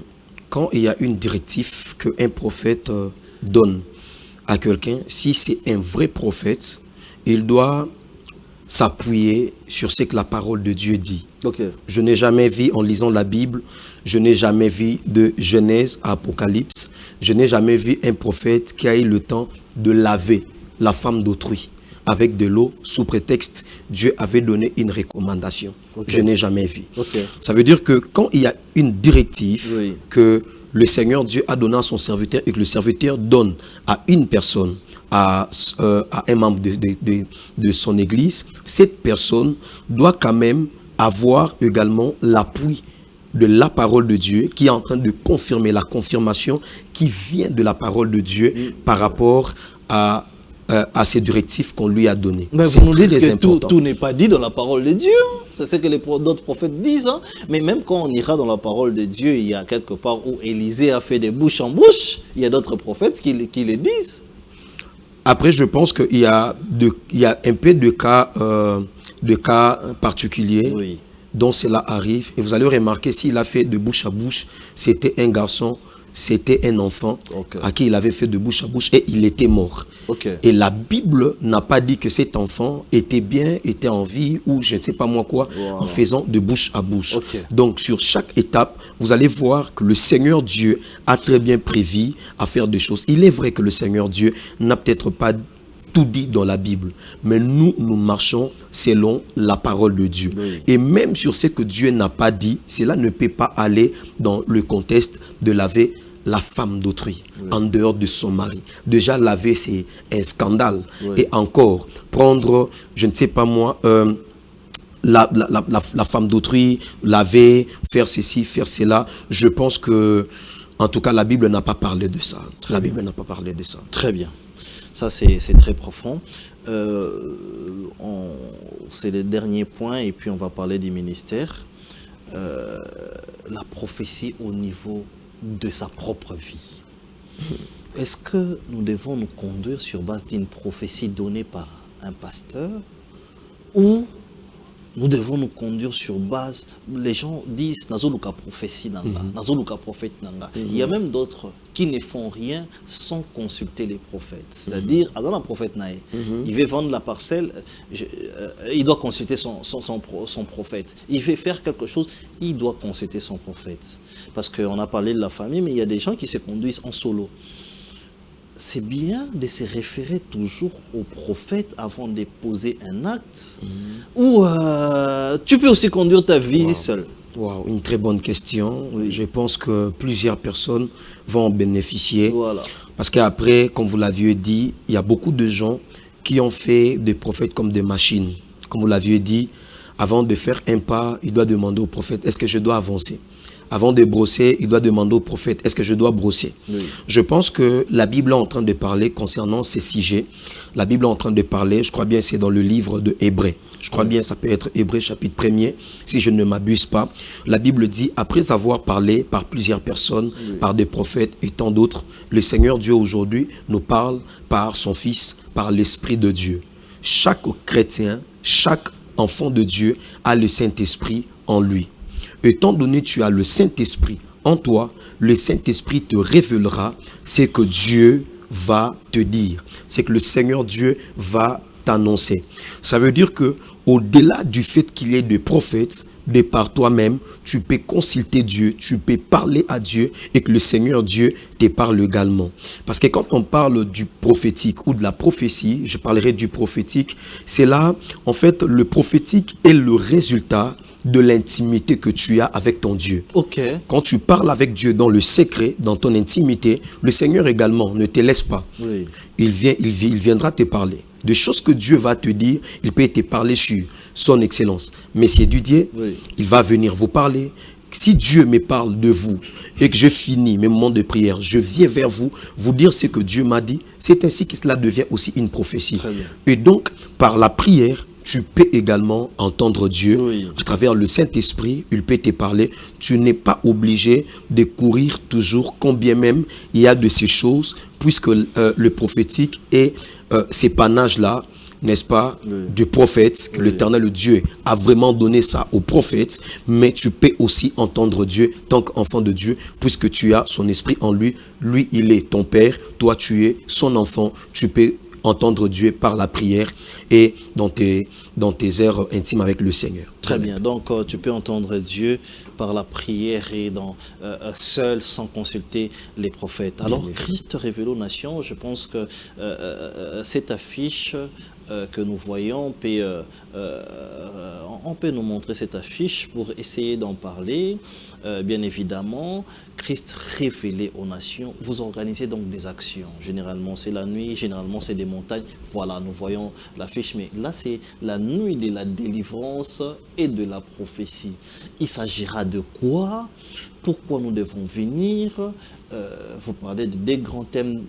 quand il y a une directive qu'un prophète donne à quelqu'un, si c'est un vrai prophète, il doit s'appuyer sur ce que la parole de Dieu dit. Okay. Je n'ai jamais vu, en lisant la Bible, je n'ai jamais vu de Genèse à Apocalypse, je n'ai jamais vu un prophète qui a eu le temps de laver la femme d'autrui avec de l'eau sous prétexte Dieu avait donné une recommandation. Okay. Je n'ai jamais vu. Okay. Ça veut dire que quand il y a une directive que le Seigneur Dieu a donné à son serviteur et que le serviteur donne à une personne, à un membre de son église, cette personne doit quand même avoir également l'appui de la parole de Dieu qui est en train de confirmer la confirmation qui vient de la parole de Dieu par rapport à ces directives qu'on lui a données. Mais vous nous dites que tout n'est pas dit dans la parole de Dieu. C'est ce que d'autres prophètes disent. Hein. Mais même quand on ira dans la parole de Dieu, il y a quelque part où Élisée a fait de bouche en bouche, il y a d'autres prophètes qui le disent. Après, je pense qu'il y a un peu de cas particuliers dont cela arrive. Et vous allez remarquer, s'il a fait de bouche à bouche, c'était un garçon, c'était un enfant à qui il avait fait de bouche à bouche et il était mort. Et la Bible n'a pas dit que cet enfant était bien, était en vie ou je ne sais pas moi quoi, en faisant de bouche à bouche. Donc sur chaque étape, vous allez voir que le Seigneur Dieu a très bien prévu à faire des choses. Il est vrai que le Seigneur Dieu n'a peut-être pas tout dit dans la Bible, mais nous marchons selon la parole de Dieu. Et même sur ce que Dieu n'a pas dit, cela ne peut pas aller dans le contexte de laver la femme d'autrui en dehors de son mari. Déjà laver, c'est un scandale. Et encore, prendre, je ne sais pas moi, la femme d'autrui, laver, faire ceci, faire cela. Je pense que, en tout cas, la Bible n'a pas parlé de ça. La Bible n'a pas parlé de ça. Très bien. Ça, c'est très profond. C'est le dernier point, et puis on va parler du ministère. La prophétie au niveau de sa propre vie. Est-ce que nous devons nous conduire sur base d'une prophétie donnée par un pasteur, ou nous devons nous conduire sur base, les gens disent nazoluka prophétie nanga, nazoluka prophète nanga. Il y a même d'autres qui ne font rien sans consulter les prophètes. C'est-à-dire, dans la prophète nae, il veut vendre la parcelle, il doit consulter son prophète. Il veut faire quelque chose, il doit consulter son prophète. Parce qu'on a parlé de la famille, mais il y a des gens qui se conduisent en solo. C'est bien de se référer toujours au prophète avant de poser un acte, ou tu peux aussi conduire ta vie seul. Wow, une très bonne question. Je pense que plusieurs personnes vont en bénéficier. Parce qu'après, comme vous l'aviez dit, il y a beaucoup de gens qui ont fait des prophètes comme des machines. Comme vous l'aviez dit, avant de faire un pas, il doit demander au prophète, est-ce que je dois avancer ? Avant de brosser, il doit demander au prophète, est-ce que je dois brosser? Je pense que la Bible est en train de parler concernant ces sujets. La Bible est en train de parler, je crois bien c'est dans le livre de Hébreux. Je crois bien, ça peut être Hébreux chapitre 1er, si je ne m'abuse pas. La Bible dit, après avoir parlé par plusieurs personnes, par des prophètes et tant d'autres, le Seigneur Dieu aujourd'hui nous parle par son Fils, par l'Esprit de Dieu. Chaque chrétien, chaque enfant de Dieu a le Saint-Esprit en lui. Étant donné que tu as le Saint-Esprit en toi, le Saint-Esprit te révélera ce que Dieu va te dire, c'est que le Seigneur Dieu va t'annoncer. Ça veut dire que au-delà du fait qu'il y ait des prophètes, de par toi-même, tu peux consulter Dieu, tu peux parler à Dieu et que le Seigneur Dieu te parle également. Parce que quand on parle du prophétique ou de la prophétie, je parlerai du prophétique, c'est là, en fait, le prophétique est le résultat de l'intimité que tu as avec ton Dieu. Ok. Quand tu parles avec Dieu dans le secret, dans ton intimité, le Seigneur également ne te laisse pas. Oui. Il viendra te parler. Des choses que Dieu va te dire, il peut te parler sur son excellence. Messieurs du Dieu, il va venir vous parler. Si Dieu me parle de vous et que je finis mes moments de prière, je viens vers vous, vous dire ce que Dieu m'a dit, c'est ainsi que cela devient aussi une prophétie. Et donc, par la prière, tu peux également entendre Dieu à travers le Saint-Esprit, il peut te parler. Tu n'es pas obligé de courir toujours, combien même il y a de ces choses, puisque le prophétique est ces panaches-là, n'est-ce pas, du prophète, que l'Éternel Dieu a vraiment donné ça aux prophètes, mais tu peux aussi entendre Dieu tant qu'enfant de Dieu, puisque tu as son esprit en lui. Lui, il est ton Père, toi, tu es son enfant, tu peux entendre Dieu par la prière et dans tes heures intimes avec le Seigneur. Très bien, donc tu peux entendre Dieu par la prière et seul, sans consulter les prophètes. Alors Christ révélé aux nations, je pense que cette affiche que nous voyons, on peut nous montrer cette affiche pour essayer d'en parler. Bien évidemment, Christ révélé aux nations, vous organisez donc des actions. Généralement, c'est la nuit, généralement, c'est des montagnes. Voilà, nous voyons l'affiche, mais là, c'est la nuit de la délivrance et de la prophétie. Il s'agira de quoi? Pourquoi nous devons venir? Vous parlez de des grands thèmes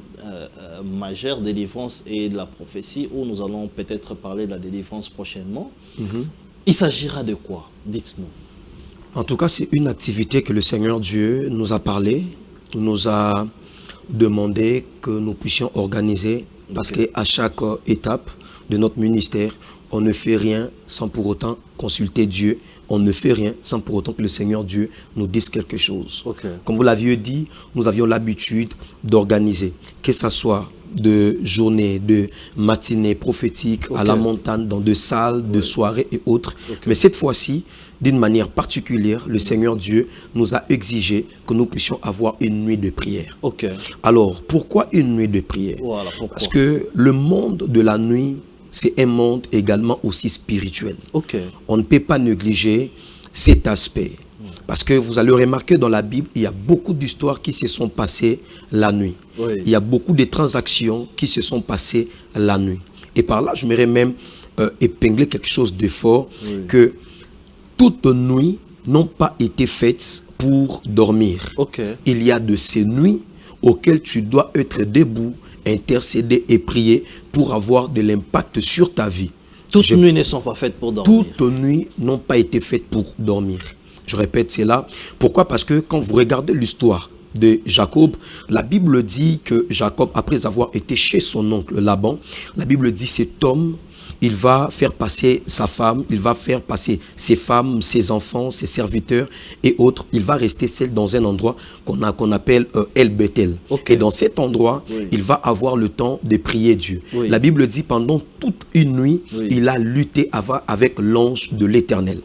majeurs, délivrance et de la prophétie, où nous allons peut-être parler de la délivrance prochainement. Il s'agira de quoi? Dites-nous. En tout cas, c'est une activité que le Seigneur Dieu nous a parlé, nous a demandé que nous puissions organiser, parce qu'à chaque étape de notre ministère, on ne fait rien sans pour autant consulter Dieu. On ne fait rien sans pour autant que le Seigneur Dieu nous dise quelque chose. Comme vous l'aviez dit, nous avions l'habitude d'organiser, que ce soit de journées, de matinées prophétiques à la montagne, dans de salles, de soirées et autres. Mais cette fois-ci, d'une manière particulière, le Seigneur Dieu nous a exigé que nous puissions avoir une nuit de prière. Alors, pourquoi une nuit de prière? Parce que le monde de la nuit, c'est un monde également aussi spirituel. On ne peut pas négliger cet aspect. Parce que vous allez remarquer dans la Bible, il y a beaucoup d'histoires qui se sont passées la nuit. Il y a beaucoup de transactions qui se sont passées la nuit. Et par là, je m'aimerais même épingler quelque chose de fort, que toutes nuits n'ont pas été faites pour dormir. Il y a de ces nuits auxquelles tu dois être debout, intercéder et prier pour avoir de l'impact sur ta vie. Toutes nuits ne sont pas faites pour dormir. Toutes nuits n'ont pas été faites pour dormir. Je répète cela. Pourquoi? Parce que quand vous regardez l'histoire de Jacob, la Bible dit que Jacob, après avoir été chez son oncle Laban, la Bible dit cet homme, il va faire passer sa femme, il va faire passer ses femmes, ses enfants, ses serviteurs et autres. Il va rester seul dans un endroit qu'on appelle El Bethel. Et dans cet endroit, il va avoir le temps de prier Dieu. La Bible dit pendant toute une nuit, il a lutté avec l'ange de l'Éternel.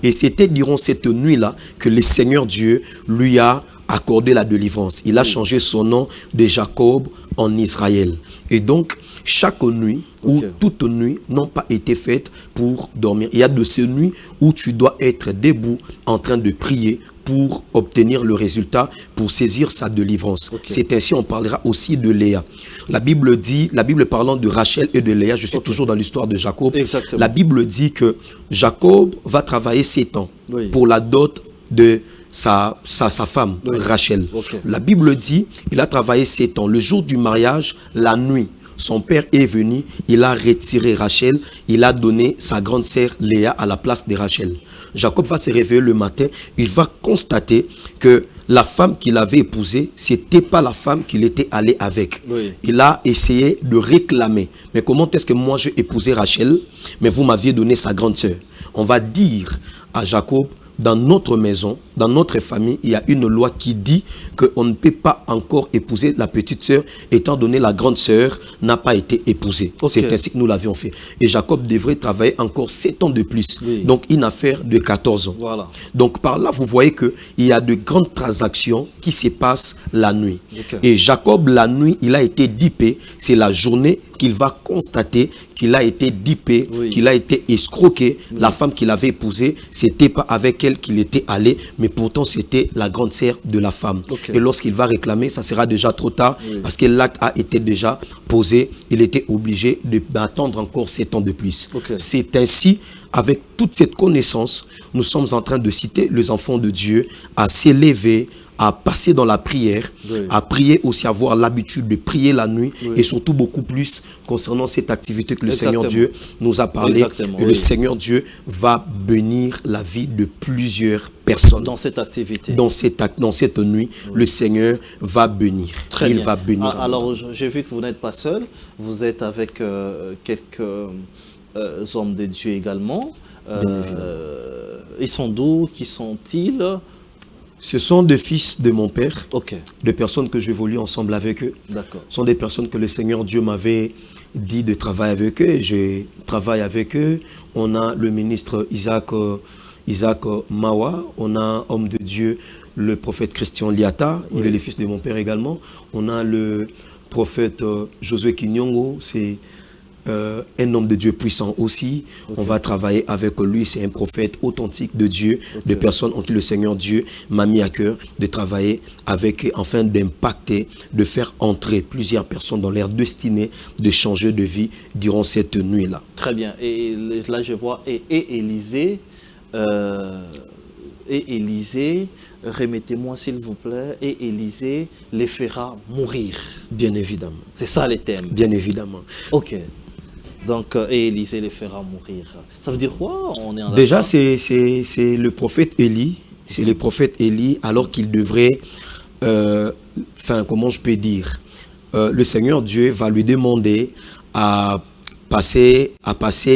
Et c'était durant cette nuit-là que le Seigneur Dieu lui a accordé la délivrance. Il a changé son nom de Jacob en Israël. Et donc, chaque nuit ou toute nuit n'ont pas été faites pour dormir. Il y a de ces nuits où tu dois être debout en train de prier pour obtenir le résultat, pour saisir sa délivrance. C'est ainsi, on parlera aussi de Léa. La Bible parlant de Rachel et de Léa, je suis toujours dans l'histoire de Jacob. La Bible dit que Jacob va travailler 7 ans pour la dot de sa femme, Rachel. La Bible dit, il a travaillé 7 ans. Le jour du mariage, la nuit, son père est venu, il a retiré Rachel, il a donné sa grande sœur Léa à la place de Rachel. Jacob va se réveiller le matin, il va constater que la femme qu'il avait épousée, ce n'était pas la femme qu'il était allé avec. Oui. Il a essayé de réclamer. Mais comment est-ce que moi j'ai épousé Rachel, mais vous m'aviez donné sa grande sœur? On va dire à Jacob, dans notre maison, dans notre famille, il y a une loi qui dit qu'on ne peut pas encore épouser la petite sœur, étant donné la grande sœur n'a pas été épousée. Okay. C'est ainsi que nous l'avions fait. Et Jacob devrait travailler encore 7 ans de plus. Oui. Donc une affaire de 14 ans. Voilà. Donc par là, vous voyez qu'il y a de grandes transactions qui se passent la nuit. Okay. Et Jacob, la nuit, il a été dupé. C'est la journée qu'il va constater qu'il a été dupé, oui. qu'il a été escroqué. Oui. La femme qu'il avait épousée, c'était pas avec elle qu'il était allé, mais pourtant c'était la grande sœur de la femme. Okay. Et lorsqu'il va réclamer, ça sera déjà trop tard, oui. parce que l'acte a été déjà posé. Il était obligé d'attendre encore 7 ans de plus. Okay. C'est ainsi, avec toute cette connaissance, nous sommes en train de citer les enfants de Dieu à s'élever, à passer dans la prière, oui. à prier aussi, avoir l'habitude de prier la nuit, oui. et surtout beaucoup plus concernant cette activité que le Exactement. Seigneur Dieu nous a parlé. Exactement, Et oui. le Seigneur Dieu va bénir la vie de plusieurs personnes. Dans cette activité. Dans cette nuit, oui. Le Seigneur va bénir. Très Il bien. va bénir. Alors, j'ai vu que vous n'êtes pas seul. Vous êtes avec quelques hommes de Dieu également. Ils sont d'où? Qui sont-ils? Ce sont des fils de mon père, okay. Des personnes que j'évolue ensemble avec eux. D'accord. Ce sont des personnes que le Seigneur Dieu m'avait dit de travailler avec eux. Je travaille avec eux. On a le ministre Isaac Mawa, on a un homme de Dieu, le prophète Christian Liata, oui. Il est le fils de mon père également. On a le prophète Josué Kinyongo, c'est un homme de Dieu puissant aussi. Okay. On va travailler avec lui. C'est un prophète authentique de Dieu, okay. De personnes en qui le Seigneur Dieu m'a mis à cœur de travailler avec eux afin d'impacter, de faire entrer plusieurs personnes dans leur destinée, de changer de vie durant cette nuit-là. Très bien. Et là, je vois Élisée. Remettez-moi s'il vous plaît, et Élisée les fera mourir. Bien évidemment. C'est ça les thèmes. Bien évidemment. Ok. Donc, et Élisée les fera mourir. Ça veut dire quoi? On est en Déjà, c'est le prophète Élie. C'est le prophète Élie, alors qu'il devrait, comment je peux dire, le Seigneur Dieu va lui demander à passer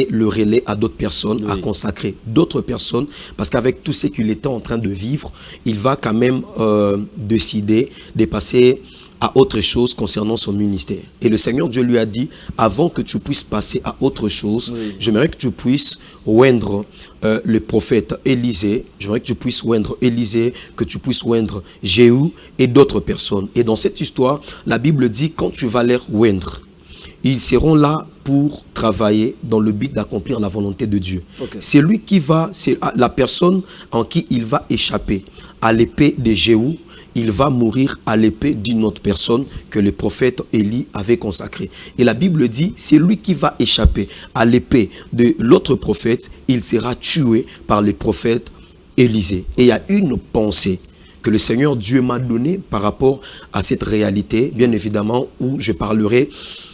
le relais à d'autres personnes, oui. À consacrer d'autres personnes, parce qu'avec tout ce qu'il était en train de vivre, il va quand même décider de passer à autre chose concernant son ministère. Et le Seigneur Dieu lui a dit, avant que tu puisses passer à autre chose, oui. J'aimerais que tu puisses oindre le prophète Élisée, j'aimerais que tu puisses oindre Élisée, que tu puisses oindre Jéhu et d'autres personnes. Et dans cette histoire, la Bible dit, quand tu vas les oindre, ils seront là pour travailler dans le but d'accomplir la volonté de Dieu. Okay. C'est lui qui va, c'est la personne en qui il va échapper à l'épée de Jéhu, il va mourir à l'épée d'une autre personne que le prophète Élie avait consacrée. Et la Bible dit, c'est lui qui va échapper à l'épée de l'autre prophète, il sera tué par le prophète Élisée. Et il y a une pensée que le Seigneur Dieu m'a donnée par rapport à cette réalité, bien évidemment, où je parlerai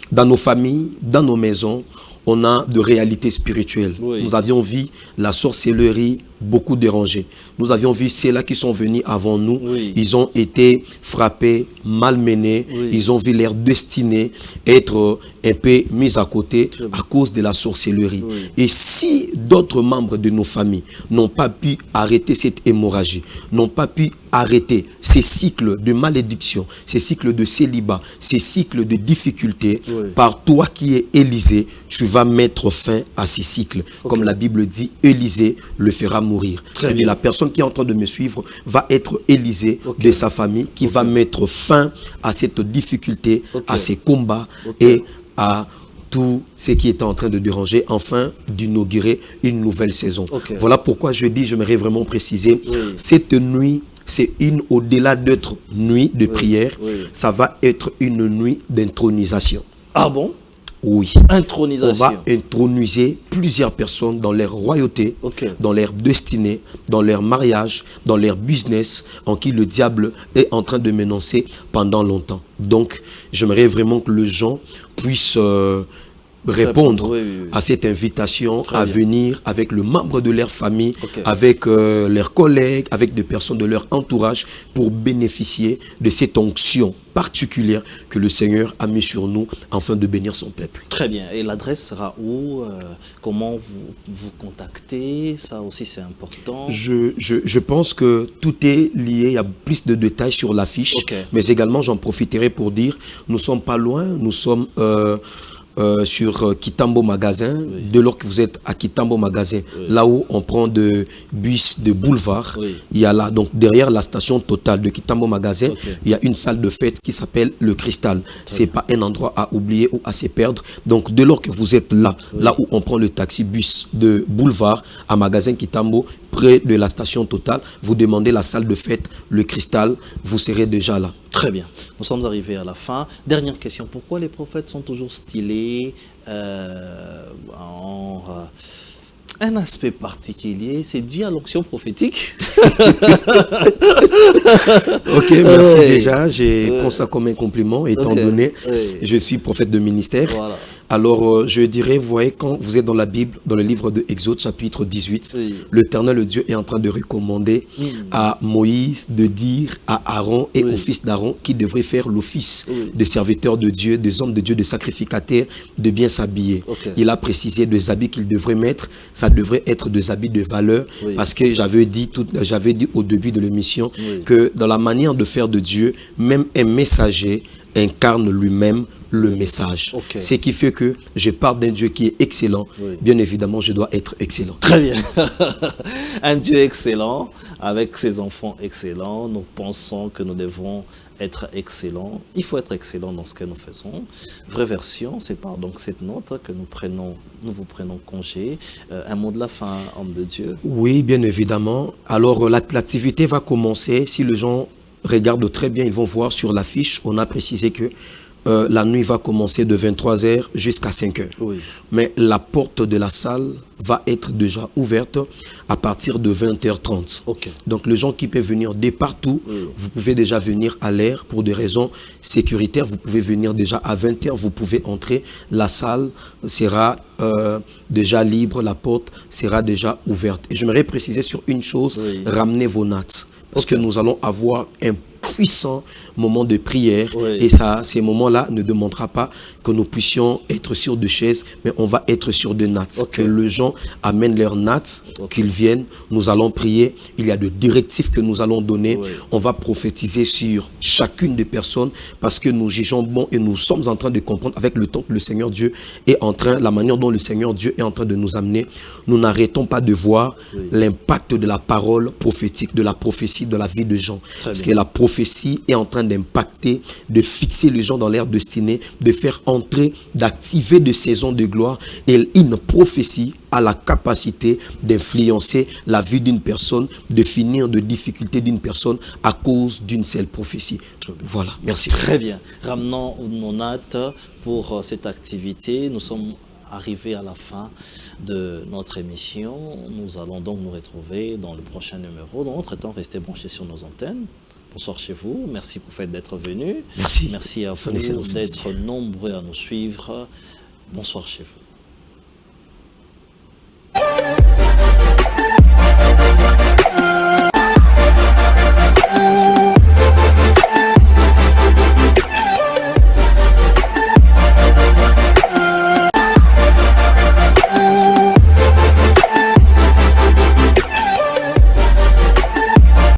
dans nos familles, dans nos maisons, on a de réalités spirituelles. Oui. Nous avions vu la sorcellerie beaucoup dérangée. Nous avions vu ceux-là qui sont venus avant nous. Oui. Ils ont été frappés, malmenés. Oui. Ils ont vu leur destinée être un peu mise à côté à cause de la sorcellerie. Oui. Et si d'autres membres de nos familles n'ont pas pu arrêter cette hémorragie, n'ont pas pu arrêter ces cycles de malédiction, ces cycles de célibat, ces cycles de difficultés, oui. Par toi qui es Élisée, tu vas mettre fin à ces cycles. Okay. Comme la Bible dit, Élisée le fera mourir. C'est-à-dire la personne qui est en train de me suivre va être Élisée, okay. De sa famille, qui okay. Va mettre fin à cette difficulté, okay. À ces combats, okay. Et à tout ce qui est en train de déranger, enfin d'inaugurer une nouvelle saison. Okay. Voilà pourquoi je dis, j'aimerais vraiment préciser, oui. Cette nuit, c'est au-delà d'être nuit de prière, oui. Ça va être une nuit d'intronisation. Ah bon? Oui. Intronisation. On va introniser plusieurs personnes dans leur royauté, dans leur destinée, dans leur mariage, dans leur business, en qui le diable est en train de m'énoncer pendant longtemps. Donc, j'aimerais vraiment que les gens puissent répondre à cette invitation à venir avec le membre de leur famille, avec leurs collègues, avec des personnes de leur entourage pour bénéficier de cette onction particulière que le Seigneur a mis sur nous afin de bénir son peuple. Très bien. Et l'adresse sera où? Comment vous contactez? Ça aussi c'est important. Je pense que tout est lié. Il y a plus de détails sur l'affiche. Mais également j'en profiterai pour dire, nous ne sommes pas loin. Nous sommes sur Kitambo Magasin. Dès lors que vous êtes à Kitambo Magasin, là où on prend de bus de boulevard, il y a là, donc derrière la station Total de Kitambo Magasin, il y a une salle de fête qui s'appelle le Cristal. C'est pas un endroit à oublier ou à se perdre. Donc dès lors que vous êtes là, là où on prend le taxi bus de boulevard à Magasin Kitambo, près de la station Total, vous demandez la salle de fête, le Cristal, vous serez déjà là. Très bien. Nous sommes arrivés à la fin. Dernière question. Pourquoi les prophètes sont toujours stylés en un aspect particulier? C'est dû à l'onction prophétique. Ok, merci déjà. Je prends ça comme un compliment, étant donné je suis prophète de ministère. Voilà. Alors, je dirais, vous voyez, quand vous êtes dans la Bible, dans le livre de Exode, chapitre 18, l'Éternel, le Dieu, est en train de recommander à Moïse de dire à Aaron et au fils d'Aaron qui devraient faire l'office de serviteurs de Dieu, des hommes de Dieu, des sacrificateurs, de bien s'habiller. Il a précisé des habits qu'ils devraient mettre. Ça devrait être des habits de valeur, parce que j'avais dit au début de l'émission que dans la manière de faire de Dieu, même un messager incarne lui-même le message. Ce qui fait que je parle d'un Dieu qui est excellent. Bien évidemment, je dois être excellent. Très bien. Un Dieu excellent, avec ses enfants excellents. Nous pensons que nous devons être excellents. Il faut être excellent dans ce que nous faisons. Vraie version, c'est par donc cette note que nous vous prenons congé. Un mot de la fin, homme de Dieu. Oui, bien évidemment. Alors, l'activité va commencer. Si les gens regardent très bien, ils vont voir sur l'affiche, on a précisé que la nuit va commencer de 23h jusqu'à 5h. Mais la porte de la salle va être déjà ouverte à partir de 20h30. Donc les gens qui peuvent venir de partout, vous pouvez déjà venir à l'air pour des raisons sécuritaires. Vous pouvez venir déjà à 20h, vous pouvez entrer. La salle sera déjà libre, la porte sera déjà ouverte. Et j'aimerais préciser sur une chose, ramenez vos nattes. Parce que nous allons avoir un puissant moment de prière et ça, ces moments-là ne demandera pas que nous puissions être sur deux chaises, mais on va être sur deux nattes. Que les gens amènent leurs nattes, qu'ils viennent, nous allons prier. Il y a des directives que nous allons donner. On va prophétiser sur chacune des personnes parce que nous jugeons bon et nous sommes en train de comprendre avec le temps que le Seigneur Dieu est en train, la manière dont le Seigneur Dieu est en train de nous amener. Nous n'arrêtons pas de voir l'impact de la parole prophétique, de la prophétie dans la vie de gens. Parce que la prophétie est en train d'impacter, de fixer les gens dans leur destinée, de faire entrer, d'activer des saisons de gloire. Et une prophétie a la capacité d'influencer la vie d'une personne, de finir de difficultés d'une personne à cause d'une seule prophétie. Voilà, merci. Très bien. Ramenons nos notes pour cette activité. Nous sommes arrivés à la fin de notre émission. Nous allons donc nous retrouver dans le prochain numéro. Dans notre-temps, restez branchés sur nos antennes. Bonsoir chez vous. Merci, prophète, d'être venu. Merci. Merci à vous d'être nombreux à nous suivre. Bonsoir chez vous.